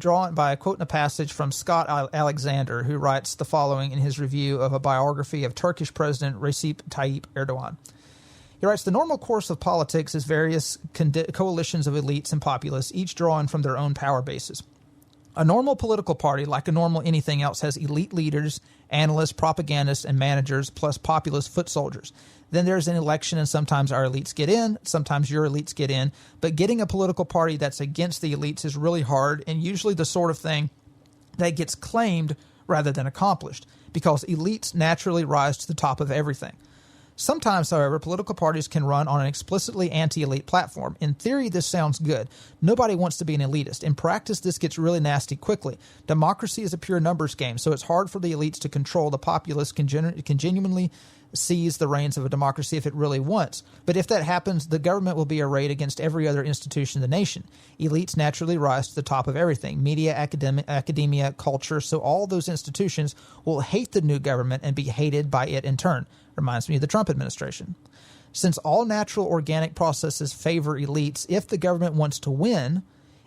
quoting a passage from Scott Alexander, who writes the following in his review of a biography of Turkish President Recep Tayyip Erdogan. He writes, the normal course of politics is various coalitions of elites and populace, each drawing from their own power bases. A normal political party, like a normal anything else, has elite leaders, analysts, propagandists, and managers, plus populist foot soldiers. Then there's an election, and sometimes our elites get in, sometimes your elites get in. But getting a political party that's against the elites is really hard, and usually the sort of thing that gets claimed rather than accomplished, because elites naturally rise to the top of everything. Sometimes, however, political parties can run on an explicitly anti-elite platform. In theory, this sounds good. Nobody wants to be an elitist. In practice, this gets really nasty quickly. Democracy is a pure numbers game, so it's hard for the elites to control. The populace can genuinely seize the reins of a democracy if it really wants. But if that happens, the government will be arrayed against every other institution in the nation. Elites naturally rise to the top of everything: media, academia, culture. So all those institutions will hate the new government and be hated by it in turn. Reminds me of the Trump administration. Since all natural organic processes favor elites, if the government wants to win,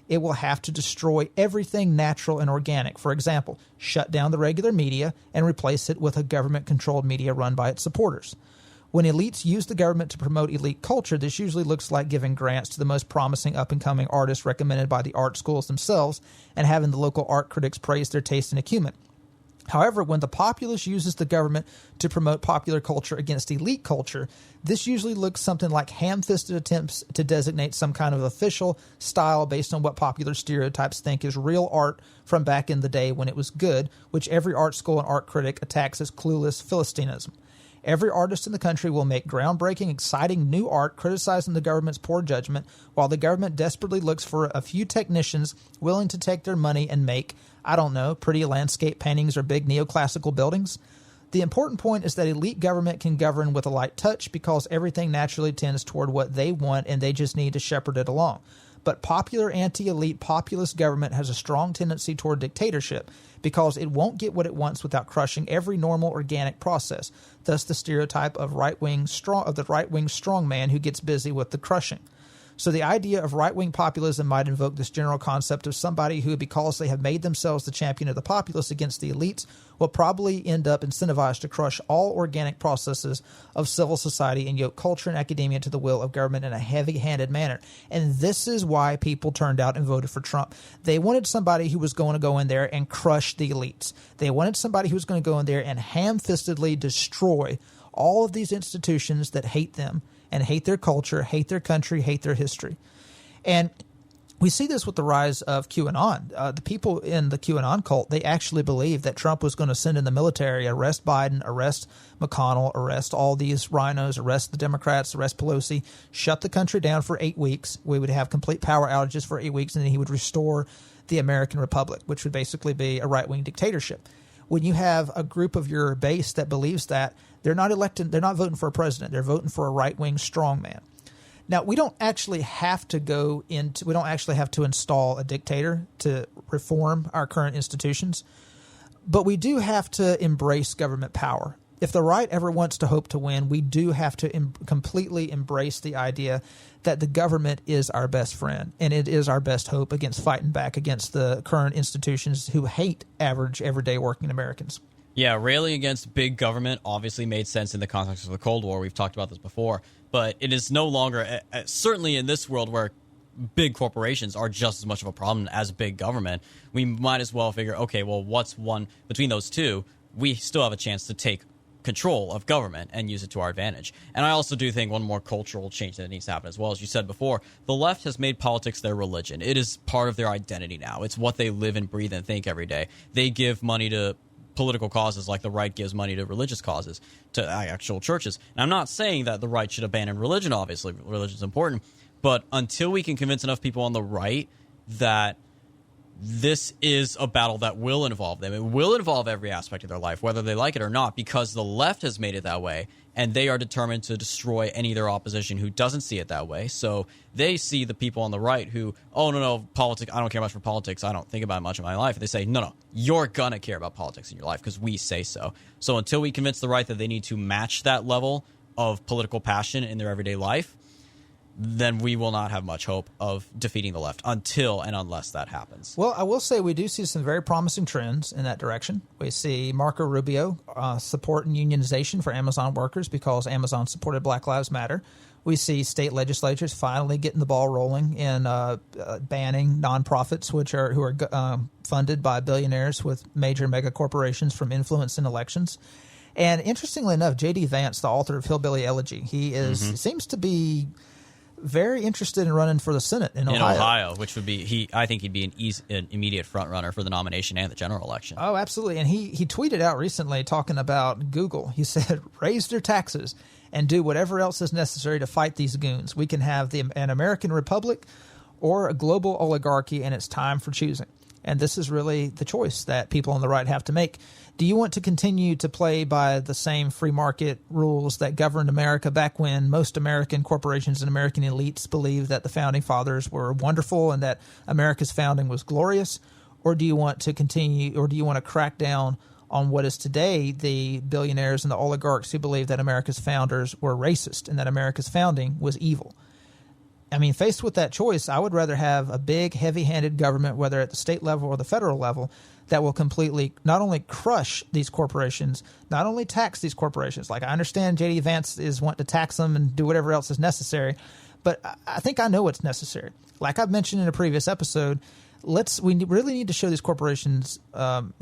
it will have to destroy everything natural and organic. For example, shut down the regular media and replace it with a government-controlled media run by its supporters. When elites use the government to promote elite culture, this usually looks like giving grants to the most promising up-and-coming artists recommended by the art schools themselves and having the local art critics praise their taste and acumen. However, when the populace uses the government to promote popular culture against elite culture, this usually looks something like ham-fisted attempts to designate some kind of official style based on what popular stereotypes think is real art from back in the day when it was good, which every art school and art critic attacks as clueless Philistinism. Every artist in the country will make groundbreaking, exciting new art criticizing the government's poor judgment, while the government desperately looks for a few technicians willing to take their money and make, I don't know, pretty landscape paintings or big neoclassical buildings. The important point is that elite government can govern with a light touch because everything naturally tends toward what they want and they just need to shepherd it along. But popular anti-elite populist government has a strong tendency toward dictatorship because it won't get what it wants without crushing every normal organic process. Thus, the stereotype of the right-wing strongman who gets busy with the crushing. So the idea of right-wing populism might invoke this general concept of somebody who, because they have made themselves the champion of the populace against the elites, will probably end up incentivized to crush all organic processes of civil society and yoke culture and academia to the will of government in a heavy-handed manner. And this is why people turned out and voted for Trump. They wanted somebody who was going to go in there and crush the elites. They wanted somebody who was going to go in there and ham-fistedly destroy all of these institutions that hate them and hate their culture, hate their country, hate their history. And we see this with the rise of QAnon. The people in the QAnon cult, they actually believed that Trump was going to send in the military, arrest Biden, arrest McConnell, arrest all these rhinos, arrest the Democrats, arrest Pelosi, shut the country down for 8 weeks. We would have complete power outages for 8 weeks, and then he would restore the American Republic, which would basically be a right-wing dictatorship. When you have a group of your base that believes that, they're not voting for a president. They're voting for a right-wing strongman. Now, we don't actually have to install a dictator to reform our current institutions, but we do have to embrace government power. if the right ever wants to hope to win, we do have to completely embrace the idea that the government is our best friend, and it is our best hope against fighting back against the current institutions who hate average, everyday working Americans. Yeah, railing against big government obviously made sense in the context of the Cold War. We've talked about this before, but it is no longer, certainly in this world where big corporations are just as much of a problem as big government, we might as well figure, okay, well, what's one between those two? We still have a chance to take control of government and use it to our advantage. And I also do think one more cultural change that needs to happen as well. As you said before, the left has made politics their religion. It is part of their identity now. It's what they live and breathe and think every day. They give money to political causes like the right gives money to religious causes, to actual churches. And I'm not saying that the right should abandon religion. Obviously, religion is important. But until we can convince enough people on the right that this is a battle that will involve them, it will involve every aspect of their life, whether they like it or not, because the left has made it that way, and they are determined to destroy any of their opposition who doesn't see it that way. So they see the people on the right who, oh, no, politics, I don't care much for politics, I don't think about it much in my life. And they say, no, you're going to care about politics in your life because we say so. So until we convince the right that they need to match that level of political passion in their everyday life, then we will not have much hope of defeating the left until and unless that happens. Well, I will say we do see some very promising trends in that direction. We see Marco Rubio supporting unionization for Amazon workers because Amazon supported Black Lives Matter. We see state legislatures finally getting the ball rolling in banning nonprofits, who are funded by billionaires with major mega corporations from influence in elections. And interestingly enough, J.D. Vance, the author of Hillbilly Elegy, seems to be very interested in running for the Senate in Ohio. Which would be, I think he'd be an immediate front runner for the nomination and the general election. Oh, absolutely. And he tweeted out recently talking about Google. He said, raise their taxes and do whatever else is necessary to fight these goons. We can have an American republic or a global oligarchy, and it's time for choosing. And this is really the choice that people on the right have to make. Do you want to continue to play by the same free market rules that governed America back when most American corporations and American elites believed that the founding fathers were wonderful and that America's founding was glorious? Or do you want to continue, or do you want to crack down on what is today the billionaires and the oligarchs who believe that America's founders were racist and that America's founding was evil? I mean, faced with that choice, I would rather have a big, heavy-handed government, whether at the state level or the federal level, that will completely not only crush these corporations, not only tax these corporations. Like, I understand J.D. Vance is wanting to tax them and do whatever else is necessary, but I think I know what's necessary. Like I've mentioned in a previous episode, we really need to show these corporations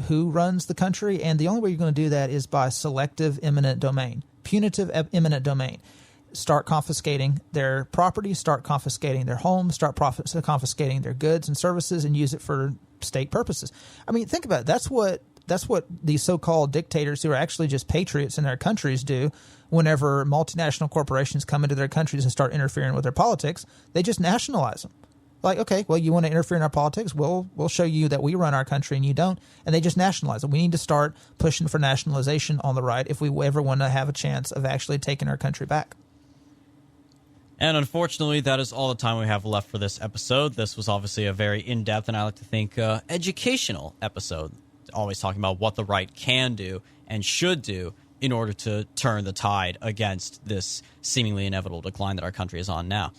who runs the country, and the only way you're going to do that is by selective eminent domain, punitive eminent domain. Start confiscating their property, start confiscating their homes, start confiscating their goods and services, and use it for state purposes. I mean, think about it. That's what these so-called dictators who are actually just patriots in their countries do whenever multinational corporations come into their countries and start interfering with their politics. They just nationalize them. Like, okay, well, you want to interfere in our politics? We'll show you that we run our country and you don't. And they just nationalize it. We need to start pushing for nationalization on the right if we ever want to have a chance of actually taking our country back. And unfortunately, that is all the time we have left for this episode. This was obviously a very in-depth and I like to think educational episode, always talking about what the right can do and should do in order to turn the tide against this seemingly inevitable decline that our country is on now.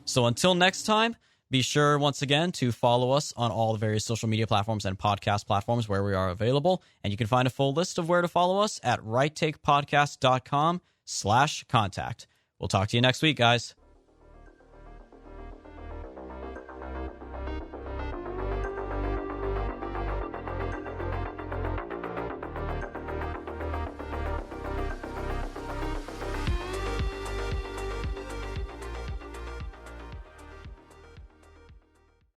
So until next time, be sure once again to follow us on all the various social media platforms and podcast platforms where we are available. And you can find a full list of where to follow us at righttakepodcast.com/contact. We'll talk to you next week, guys.